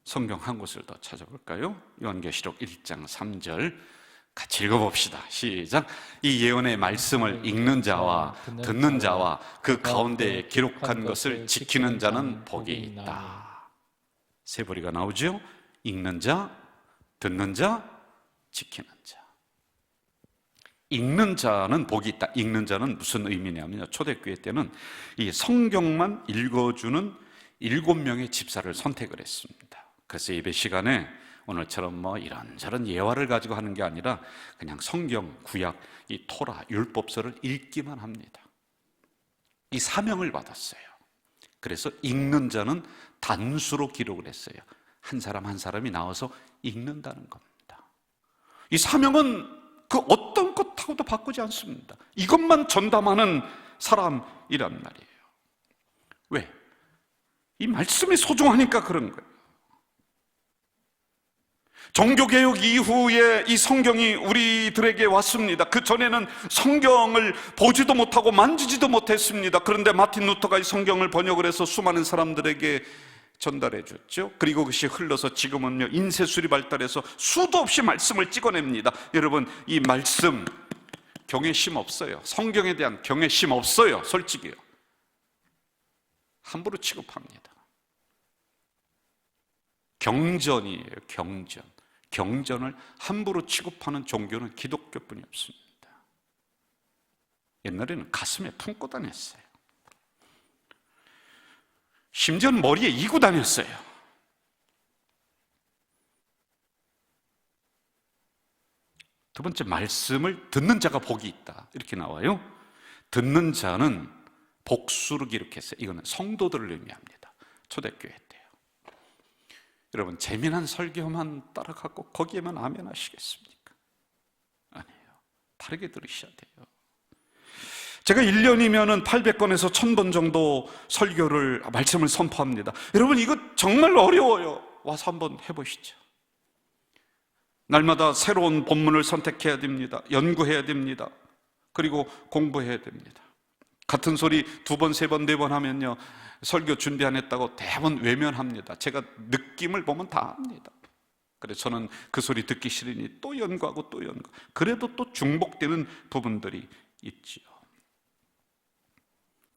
성경 한 곳을 더 찾아볼까요? 요한계시록 1장 3절 같이 읽어봅시다. 시작. 이 예언의 말씀을 읽는 자와 듣는 자와 그 가운데에 기록한 것을 지키는 자는 복이 있다. 세 보리가 나오죠? 읽는 자, 듣는 자, 지키는 자. 읽는 자는 복이 있다. 읽는 자는 무슨 의미냐면요, 초대교회 때는 이 성경만 읽어주는 7명의 집사를 선택을 했습니다. 그래서 예배 시간에 오늘처럼 이런저런 예화를 가지고 하는 게 아니라 그냥 성경, 구약, 이 토라, 율법서를 읽기만 합니다. 이 사명을 받았어요. 그래서 읽는 자는 단수로 기록을 했어요. 한 사람 한 사람이 나와서 읽는다는 겁니다. 이 사명은 그 어떤 것하고도 바꾸지 않습니다. 이것만 전담하는 사람이란 말이에요. 왜? 이 말씀이 소중하니까 그런 거예요. 종교개혁 이후에 이 성경이 우리들에게 왔습니다. 그 전에는 성경을 보지도 못하고 만지지도 못했습니다. 그런데 마틴 루터가 이 성경을 번역을 해서 수많은 사람들에게 전달해 줬죠. 그리고 그것이 흘러서 지금은요, 인쇄술이 발달해서 수도 없이 말씀을 찍어냅니다. 여러분, 이 말씀 경외심 없어요. 성경에 대한 경외심 없어요. 솔직히요. 함부로 취급합니다. 경전이에요. 경전을 함부로 취급하는 종교는 기독교뿐이 없습니다. 옛날에는 가슴에 품고 다녔어요. 심지어는 머리에 이고 다녔어요. 두 번째, 말씀을 듣는 자가 복이 있다, 이렇게 나와요. 듣는 자는 복수로 기록했어요. 이거는 성도들을 의미합니다. 초대교회 때요. 여러분, 재미난 설교만 따라가고 거기에만 아멘 하시겠습니까? 아니에요. 다르게 들으셔야 돼요. 제가 1년이면 800권에서 1000번 정도 말씀을 선포합니다. 여러분, 이거 정말 어려워요. 와서 한번 해보시죠. 날마다 새로운 본문을 선택해야 됩니다. 연구해야 됩니다. 그리고 공부해야 됩니다. 같은 소리 2번, 3번, 4번 하면요, 설교 준비 안 했다고 대부분 외면합니다. 제가 느낌을 보면 다 압니다. 그래서 저는 그 소리 듣기 싫으니 또 연구하고 또 연구. 그래도 또 중복되는 부분들이 있지요.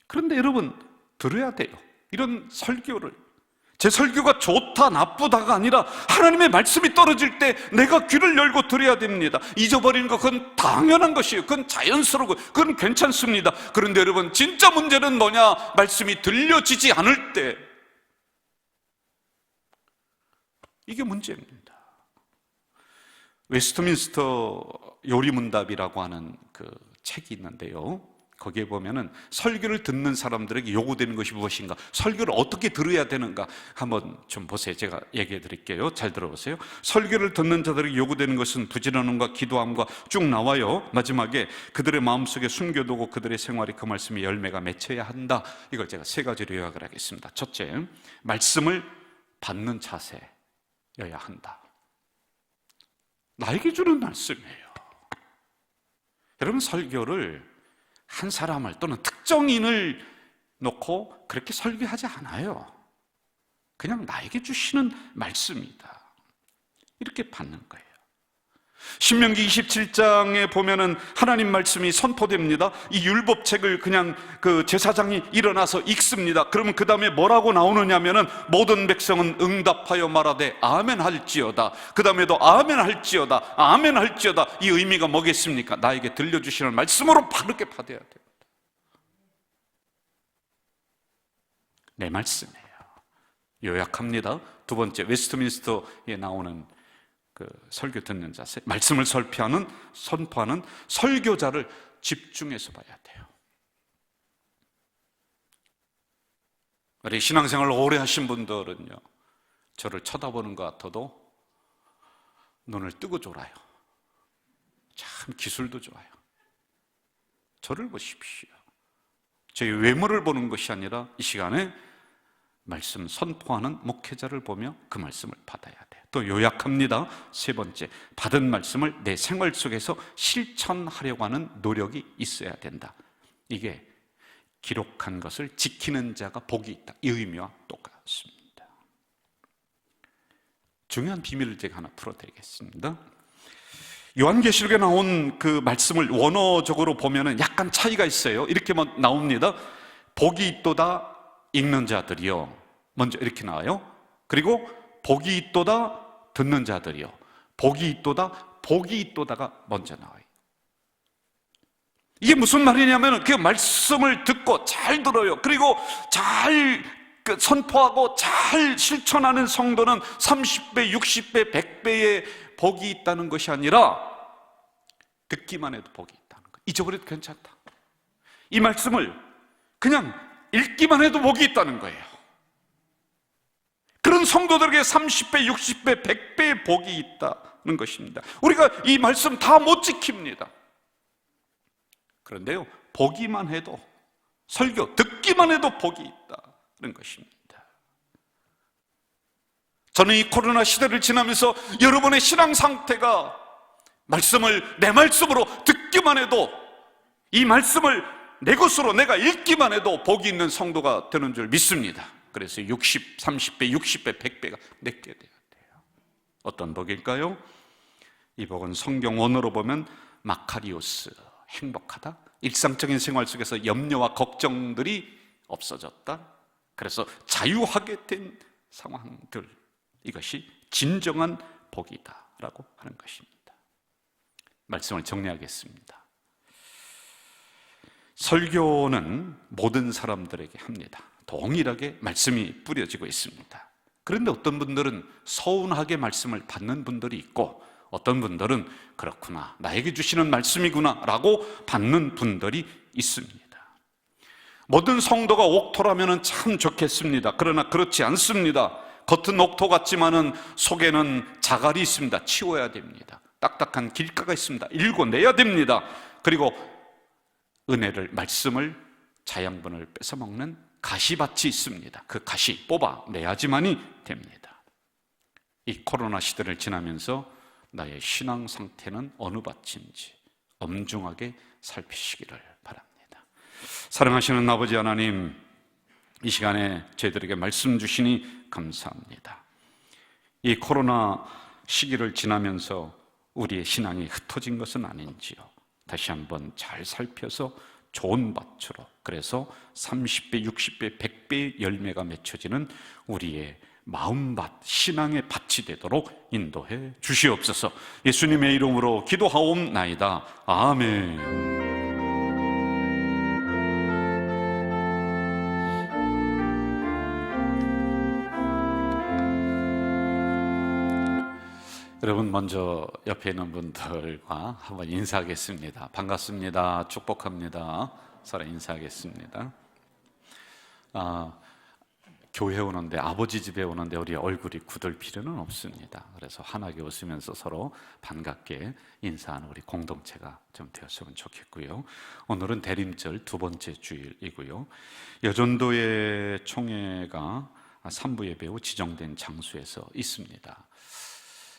그런데 여러분, 들어야 돼요. 이런 설교를. 제 설교가 좋다 나쁘다가 아니라 하나님의 말씀이 떨어질 때 내가 귀를 열고 들어야 됩니다. 잊어버리는 것, 그건 당연한 것이에요. 그건 자연스러워, 그건 괜찮습니다. 그런데 여러분, 진짜 문제는 뭐냐? 말씀이 들려지지 않을 때, 이게 문제입니다. 웨스트민스터 요리문답이라고 하는 그 책이 있는데요, 거기에 보면은 설교를 듣는 사람들에게 요구되는 것이 무엇인가, 설교를 어떻게 들어야 되는가 한번 좀 보세요. 제가 얘기해 드릴게요. 잘 들어보세요. 설교를 듣는 자들에게 요구되는 것은 부지런함과 기도함과 쭉 나와요. 마지막에 그들의 마음속에 숨겨두고 그들의 생활이 그 말씀의 열매가 맺혀야 한다. 이걸 제가 3가지로 요약을 하겠습니다. 첫째, 말씀을 받는 자세여야 한다. 나에게 주는 말씀이에요. 여러분, 설교를 한 사람을 또는 특정인을 놓고 그렇게 설교하지 않아요. 그냥 나에게 주시는 말씀이다, 이렇게 받는 거예요. 신명기 27장에 보면은 하나님 말씀이 선포됩니다. 이 율법책을 그냥 그 제사장이 일어나서 읽습니다. 그러면 그 다음에 뭐라고 나오느냐면은 모든 백성은 응답하여 말하되 아멘 할지어다. 그 다음에도 아멘 할지어다, 아멘 할지어다. 이 의미가 뭐겠습니까? 나에게 들려주시는 말씀으로 바르게 받아야 됩니다. 내 말씀이에요. 요약합니다. 두 번째, 웨스트민스터에 나오는 그 설교 듣는 자세, 말씀을 선포하는 설교자를 집중해서 봐야 돼요. 우리 신앙생활을 오래 하신 분들은요, 저를 쳐다보는 것 같아도 눈을 뜨고 졸아요. 참 기술도 좋아요. 저를 보십시오. 저희 외모를 보는 것이 아니라 이 시간에 말씀 선포하는 목회자를 보며 그 말씀을 받아야 돼요. 또 요약합니다. 세 번째, 받은 말씀을 내 생활 속에서 실천하려고 하는 노력이 있어야 된다. 이게 기록한 것을 지키는 자가 복이 있다, 이 의미와 똑같습니다. 중요한 비밀을 제가 하나 풀어드리겠습니다. 요한계시록에 나온 그 말씀을 원어적으로 보면은 약간 차이가 있어요. 이렇게 나옵니다. 복이 있도다 읽는 자들이요, 먼저 이렇게 나와요. 그리고 복이 있도다 듣는 자들이요, 복이 있도다가 먼저 나와요. 이게 무슨 말이냐면 그 말씀을 듣고 잘 들어요. 그리고 잘 선포하고 잘 실천하는 성도는 30배, 60배, 100배의 복이 있다는 것이 아니라 듣기만 해도 복이 있다는 거예요. 잊어버려도 괜찮다. 이 말씀을 그냥 읽기만 해도 복이 있다는 거예요. 그런 성도들에게 30배, 60배, 100배의 복이 있다는 것입니다. 우리가 이 말씀 다 못 지킵니다. 그런데요, 보기만 해도, 설교 듣기만 해도 복이 있다는 것입니다. 저는 이 코로나 시대를 지나면서 여러분의 신앙 상태가 말씀을 내 말씀으로 듣기만 해도, 이 말씀을 내 것으로 내가 읽기만 해도 복이 있는 성도가 되는 줄 믿습니다. 그래서 60, 30배, 60배, 100배가 내게 돼야 돼요. 어떤 복일까요? 이 복은 성경 원어로 보면 마카리오스, 행복하다, 일상적인 생활 속에서 염려와 걱정들이 없어졌다, 그래서 자유하게 된 상황들, 이것이 진정한 복이다라고 하는 것입니다. 말씀을 정리하겠습니다. 설교는 모든 사람들에게 합니다. 동일하게 말씀이 뿌려지고 있습니다. 그런데 어떤 분들은 서운하게 말씀을 받는 분들이 있고, 어떤 분들은 그렇구나, 나에게 주시는 말씀이구나 라고 받는 분들이 있습니다. 모든 성도가 옥토라면 참 좋겠습니다. 그러나 그렇지 않습니다. 겉은 옥토 같지만은 속에는 자갈이 있습니다. 치워야 됩니다. 딱딱한 길가가 있습니다. 일궈내야 됩니다. 그리고 은혜를, 말씀을, 자양분을 뺏어먹는 가시밭이 있습니다. 그 가시 뽑아내야지만이 됩니다. 이 코로나 시대를 지나면서 나의 신앙 상태는 어느 밭인지 엄중하게 살피시기를 바랍니다. 사랑하시는 아버지 하나님, 이 시간에 저희들에게 말씀 주시니 감사합니다. 이 코로나 시기를 지나면서 우리의 신앙이 흩어진 것은 아닌지요, 다시 한번 잘 살펴서 좋은 밭으로, 그래서 30배, 60배, 100배의 열매가 맺혀지는 우리의 마음밭, 신앙의 밭이 되도록 인도해 주시옵소서. 예수님의 이름으로 기도하옵나이다. 아멘. 여러분, 먼저 옆에 있는 분들과 한번 인사하겠습니다. 반갑습니다. 축복합니다. 서로 인사하겠습니다. 교회 오는데, 아버지 집에 오는데 우리 얼굴이 굳을 필요는 없습니다. 그래서 환하게 웃으면서 서로 반갑게 인사하는 우리 공동체가 좀 되었으면 좋겠고요. 오늘은 대림절 두 번째 주일이고요. 여전도의 총회가 3부 예배 후 지정된 장소에서 있습니다.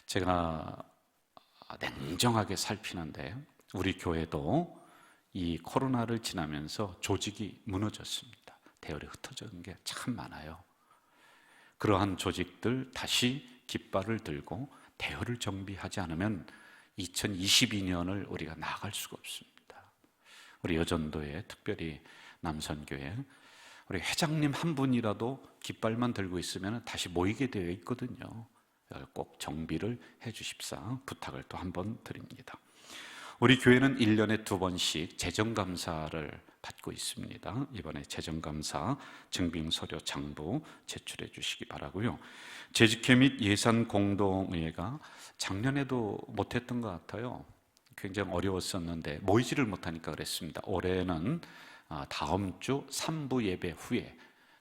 제가 냉정하게 살피는데 우리 교회도 이 코로나를 지나면서 조직이 무너졌습니다. 대열이 흩어진 게 참 많아요. 그러한 조직들 다시 깃발을 들고 대열을 정비하지 않으면 2022년을 우리가 나아갈 수가 없습니다. 우리 여전도에, 특별히 남선교회 우리 회장님 한 분이라도 깃발만 들고 있으면 다시 모이게 되어 있거든요. 꼭 정비를 해 주십사 부탁을 또 한 번 드립니다. 우리 교회는 1년에 2번씩 재정감사를 받고 있습니다. 이번에 재정감사 증빙서류 장부 제출해 주시기 바라고요. 재직회 및 예산공동의회가 작년에도 못했던 것 같아요. 굉장히 어려웠었는데 모이지를 못하니까 그랬습니다. 올해는 다음 주 3부 예배 후에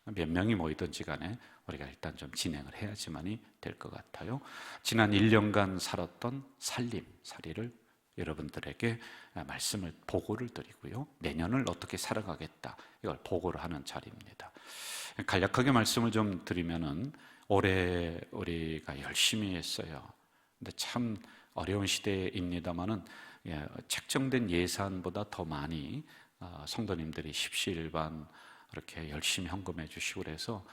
몇 명이 모이든지 간에 우리가 일단 좀 진행을 해야지만이 될 것 같아요. 지난 1년간 살았던 살림살이를 여러분들에게 말씀을 보고를 드리고요. 내년을 어떻게 살아가겠다 이걸 보고를 하는 자리입니다. 간략하게 말씀을 좀 드리면은 올해 우리가 열심히 했어요. 근데 참 어려운 시대입니다만은 책정된 예산보다 더 많이 성도님들이 십시일반 이렇게 열심히 헌금해 주시고 그래서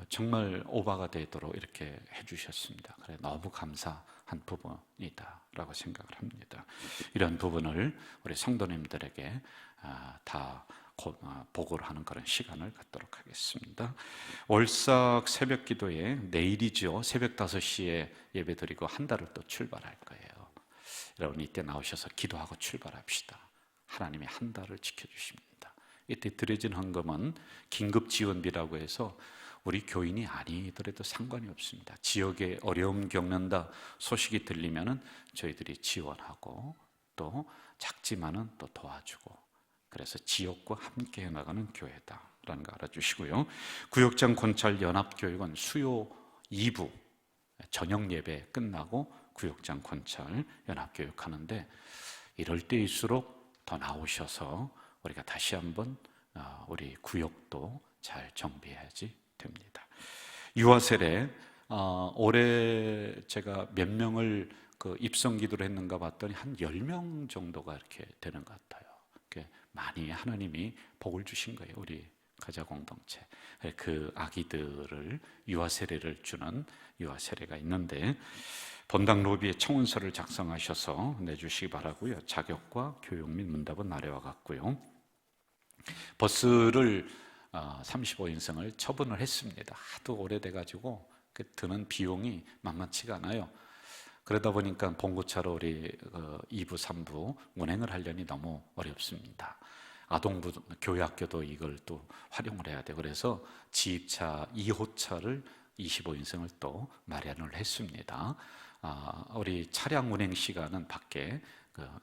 정말 오바가 되도록 이렇게 해주셨습니다. 그래 너무 감사한 부분이다라고 생각을 합니다. 이런 부분을 우리 성도님들에게 다 보고를 하는 그런 시간을 갖도록 하겠습니다. 월삭 새벽 기도에 내일이죠. 새벽 5시에 예배 드리고 한 달을 또 출발할 거예요. 여러분 이때 나오셔서 기도하고 출발합시다. 하나님이 한 달을 지켜주십니다. 이때 드려진 헌금은 긴급 지원비라고 해서 우리 교인이 아니더라도 상관이 없습니다. 지역에 어려움 겪는다 소식이 들리면은 저희들이 지원하고 또 작지만은 또 도와주고 그래서 지역과 함께 해나가는 교회다라는 거 알아주시고요. 구역장 권찰 연합교육은 수요 2부 저녁 예배 끝나고 구역장 권찰 연합교육하는데 이럴 때일수록 더 나오셔서 우리가 다시 한번 우리 구역도 잘 정비해야지 됩니다. 유아세례 올해 제가 몇 명을 입성 기도를 했는가 봤더니 한 10명 정도가 이렇게 되는 것 같아요. 많이 하나님이 복을 주신 거예요. 우리 가자 공동체 그 아기들을 유아세례를 주는 유아세례가 있는데 본당 로비에 청원서를 작성하셔서 내주시기 바라고요. 자격과 교육 및 문답은 아래와 같고요. 버스를 35인승을 처분을 했습니다. 하도 오래돼가지고 드는 비용이 만만치가 않아요. 그러다 보니까 봉고차로 우리 2부, 3부 운행을 하려니 너무 어렵습니다. 아동부 교회학교도 이걸 또 활용을 해야 돼요. 그래서 지입차 2호차를 25인승을 또 마련을 했습니다. 우리 차량 운행 시간은 밖에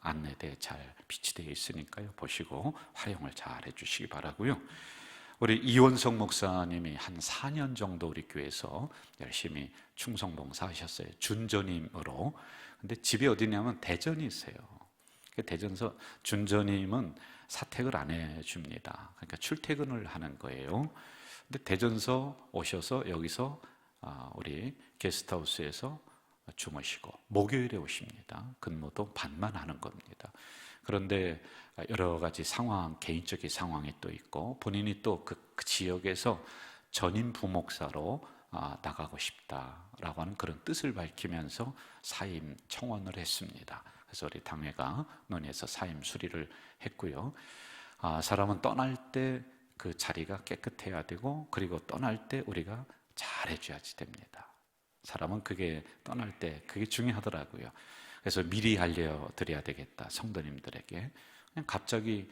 안내대에 잘 비치되어 있으니까요. 보시고 활용을 잘 해주시기 바라고요. 우리 이원석 목사님이 한 4년 정도 우리 교회에서 열심히 충성봉사 하셨어요. 준전임으로. 근데 집이 어디냐면 대전이 있어요. 대전서 준전임은 사택을 안 해줍니다. 그러니까 출퇴근을 하는 거예요. 근데 대전서 오셔서 여기서 우리 게스트하우스에서 주무시고 목요일에 오십니다. 근무도 반만 하는 겁니다. 그런데 여러 가지 상황, 개인적인 상황이 또 있고 본인이 또 그 지역에서 전임 부목사로 나가고 싶다라고 하는 그런 뜻을 밝히면서 사임 청원을 했습니다. 그래서 우리 당회가 논의해서 사임 수리를 했고요. 사람은 떠날 때 그 자리가 깨끗해야 되고 그리고 떠날 때 우리가 잘해줘야지 됩니다. 사람은 그게 떠날 때 그게 중요하더라고요. 그래서 미리 알려드려야 되겠다 성도님들에게. 그냥 갑자기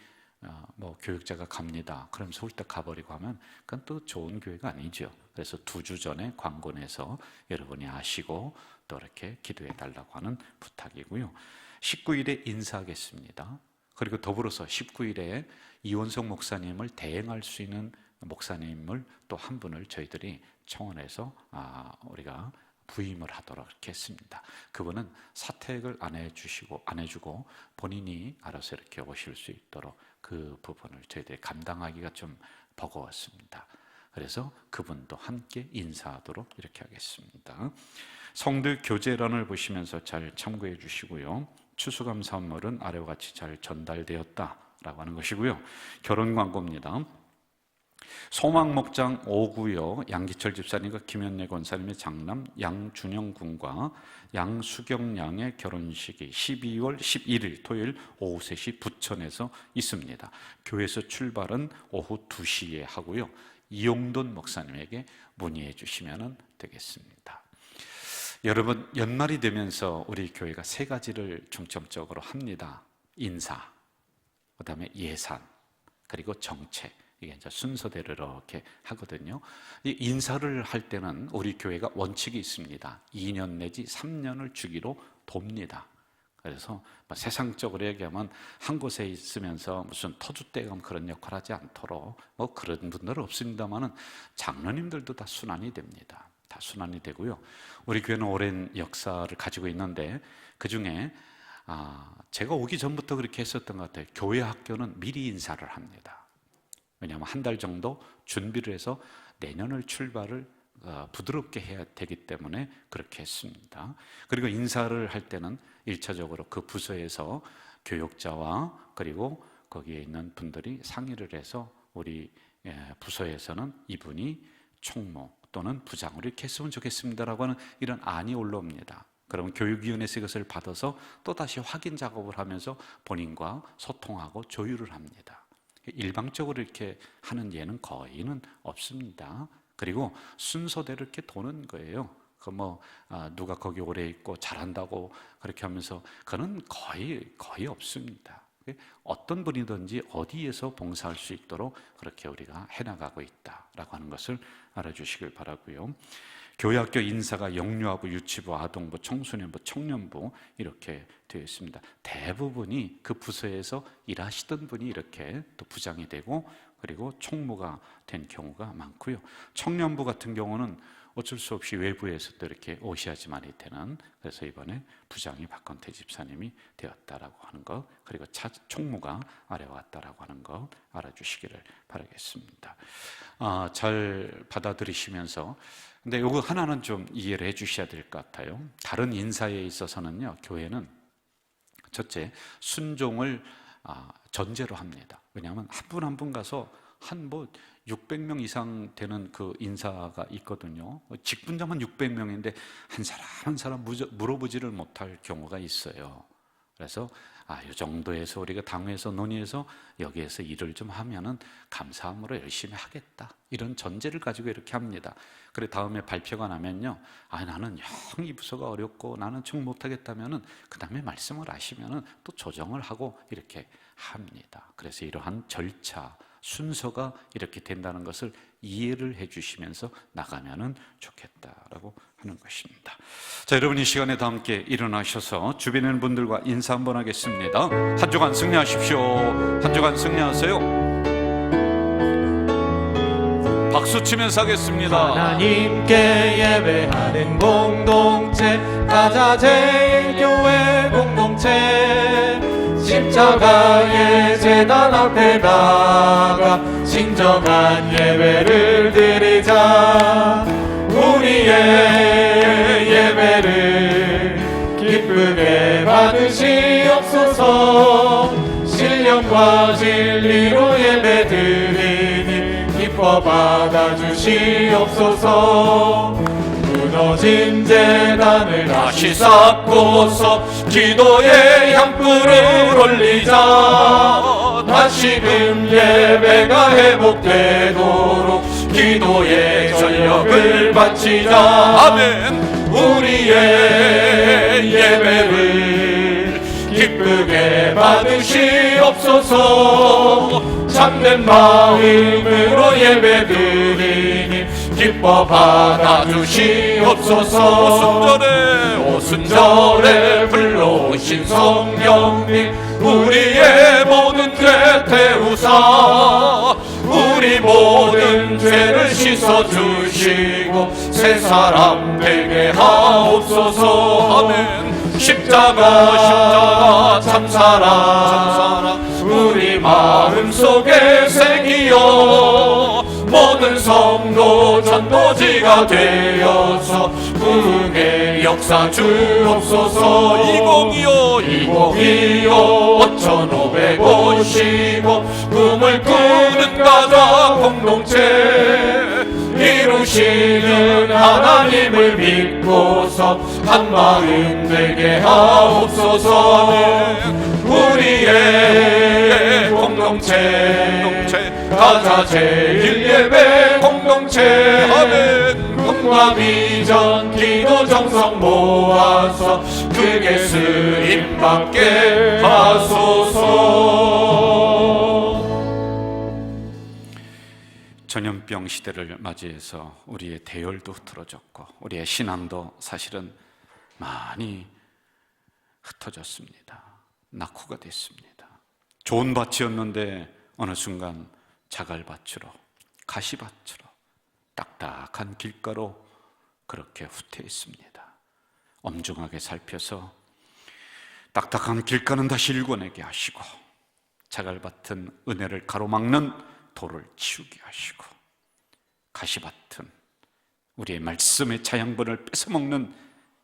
뭐 교육자가 갑니다 그러면서 훌떡 가버리고 하면 그건 또 좋은 교회가 아니죠. 그래서 2주 전에 광고 내서 여러분이 아시고 또 이렇게 기도해 달라고 하는 부탁이고요. 19일에 인사하겠습니다. 그리고 더불어서 19일에 이원석 목사님을 대행할 수 있는 목사님을 또 한 분을 저희들이 청원해서 우리가 부임을 하도록 이렇게 했습니다. 그분은 사택을 안 해주고 본인이 알아서 이렇게 오실 수 있도록 그 부분을 저희들이 감당하기가 좀 버거웠습니다. 그래서 그분도 함께 인사하도록 이렇게 하겠습니다. 성들 교제란을 보시면서 잘 참고해 주시고요. 추수감사물은 아래와 같이 잘 전달되었다 라고 하는 것이고요. 결혼 광고입니다. 소망목장 5구역 양기철 집사님과 김현래 권사님의 장남 양준영 군과 양수경 양의 결혼식이 12월 11일 토요일 오후 3시 부천에서 있습니다. 교회에서 출발은 오후 2시에 하고요. 이용돈 목사님에게 문의해 주시면 되겠습니다. 여러분, 연말이 되면서 우리 교회가 3가지를 중점적으로 합니다. 인사, 그 다음에 예산, 그리고 정책. 이게 이제 순서대로 이렇게 하거든요. 이 인사를 할 때는 우리 교회가 원칙이 있습니다. 2년 내지 3년을 주기로 돕니다. 그래서 세상적으로 얘기하면 한 곳에 있으면서 무슨 터줏대감 그런 역할 하지 않도록 그런 분들은 없습니다만은 장로님들도 다 순환이 됩니다. 다 순환이 되고요. 우리 교회는 오랜 역사를 가지고 있는데 그 중에 제가 오기 전부터 그렇게 했었던 것 같아요. 교회 학교는 미리 인사를 합니다. 왜냐하면 한 달 정도 준비를 해서 내년을 출발을 부드럽게 해야 되기 때문에 그렇게 했습니다. 그리고 인사를 할 때는 1차적으로 그 부서에서 교육자와 그리고 거기에 있는 분들이 상의를 해서 우리 부서에서는 이분이 총무 또는 부장으로 이렇게 했으면 좋겠습니다라고 하는 이런 안이 올라옵니다. 그러면 교육위원회에서 이것을 받아서 또다시 확인 작업을 하면서 본인과 소통하고 조율을 합니다. 일방적으로 이렇게 하는 예는 거의는 없습니다. 그리고 순서대로 이렇게 도는 거예요. 누가 거기 오래 있고 잘한다고 그렇게 하면서 그는 거의 없습니다. 어떤 분이든지 어디에서 봉사할 수 있도록 그렇게 우리가 해나가고 있다라고 하는 것을 알아주시길 바라고요. 교회학교 인사가 영유아부, 유치부, 아동부, 청소년부, 청년부 이렇게 되어 있습니다. 대부분이 그 부서에서 일하시던 분이 이렇게 또 부장이 되고 그리고 총무가 된 경우가 많고요. 청년부 같은 경우는 어쩔 수 없이 외부에서 또 이렇게 오셔야지만이 되는, 그래서 이번에 부장이 박건태 집사님이 되었다라고 하는 것, 그리고 총무가 아래 왔다라고 하는 것 알아주시기를 바라겠습니다. 잘 받아들이시면서, 근데 요거 하나는 좀 이해를 해 주셔야 될 것 같아요. 다른 인사에 있어서는요, 교회는 첫째 순종을 전제로 합니다. 왜냐하면 한 분 한 분 가서 한 600명 이상 되는 그 인사가 있거든요. 직분자만 600명인데 한 사람 한 사람 물어보지를 못할 경우가 있어요. 그래서 이 정도에서 우리가 당회에서 논의해서 여기에서 일을 좀 하면은 감사함으로 열심히 하겠다, 이런 전제를 가지고 이렇게 합니다. 그래 다음에 발표가 나면요, 나는 영 이 부서가 어렵고 나는 좀 못하겠다면은 그 다음에 말씀을 하시면은 또 조정을 하고 이렇게 합니다. 그래서 이러한 절차 순서가 이렇게 된다는 것을 이해를 해 주시면서 나가면은 좋겠다라고 하는 것입니다. 자, 여러분 이 시간에 다 함께 일어나셔서 주변에 있는 분들과 인사 한번 하겠습니다. 한 주간 승리하십시오. 한 주간 승리하세요. 박수 치면서 하겠습니다. 하나님께 예배하는 공동체, 가자제일교회 공동체, 십자가의 제단 앞에 나가 진정한 예배를 드리자. 우리의 예배를 기쁘게 받으시옵소서. 신령과 진리로 예배드리니 기뻐 받아주시옵소서. 무너진 제단을 다시 쌓고서 기도의 향불을 올리자. 다시금 예배가 회복되도록 기도의 전력을 바치자. 아멘. 우리의 예배를 기쁘게 받으시옵소서. 참된 마음으로 예배드리니 기뻐 받아주시옵소서. 오순절에 불러오신 성령님, 우리의 모든 죄 태우사 우리 모든 죄를 씻어주시고 새 사람 되게 하옵소서. 아멘. 십자가 참사랑 우리 마음속에 새기어 모든 성도 전도지가 되어서 부흥의 역사 주옵소서. 2025 5555 꿈을 꾸는 가정 공동체 이루시는 하나님을 믿고서 한마음 되게 하옵소서. 우리의 공동체 가자 제1예배 공동체 꿈과 비전 기도 정성 모아서 크게 쓰임받게 하소서. 전염병 시대를 맞이해서 우리의 대열도 흐트러졌고 우리의 신앙도 사실은 많이 흩어졌습니다. 낙후가 됐습니다. 좋은 밭이었는데 어느 순간 자갈밭으로, 가시밭으로, 딱딱한 길가로 그렇게 후퇴했습니다. 엄중하게 살펴서 딱딱한 길가는 다시 일궈내게 하시고 자갈밭은 은혜를 가로막는 돌을 치우게 하시고 가시밭은 우리의 말씀의 자양분을 뺏어먹는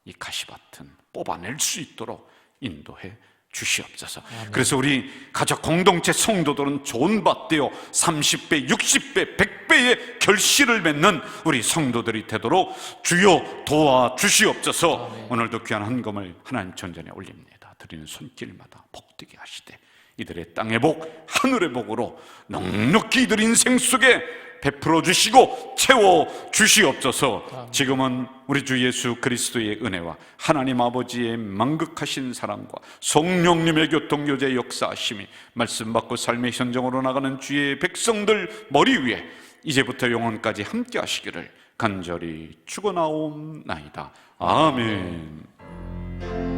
이 가시밭은 뽑아낼 수 있도록 인도해 주시옵소서. 그래서 우리 가족 공동체 성도들은 좋은 밭 되어 30배, 60배, 100배의 결실을 맺는 우리 성도들이 되도록 주여 도와주시옵소서. 오늘도 귀한 헌금을 하나님 전전에 올립니다. 드리는 손길마다 복되게 하시되 이들의 땅의 복, 하늘의 복으로 넉넉히 이들 인생 속에 베풀어 주시고 채워 주시옵소서. 지금은 우리 주 예수 그리스도의 은혜와 하나님 아버지의 만극하신 사랑과 성령님의 교통교제 역사하심이 말씀 받고 삶의 현장으로 나가는 주의 백성들 머리 위에 이제부터 영원까지 함께 하시기를 간절히 축원하옵나이다. 아멘.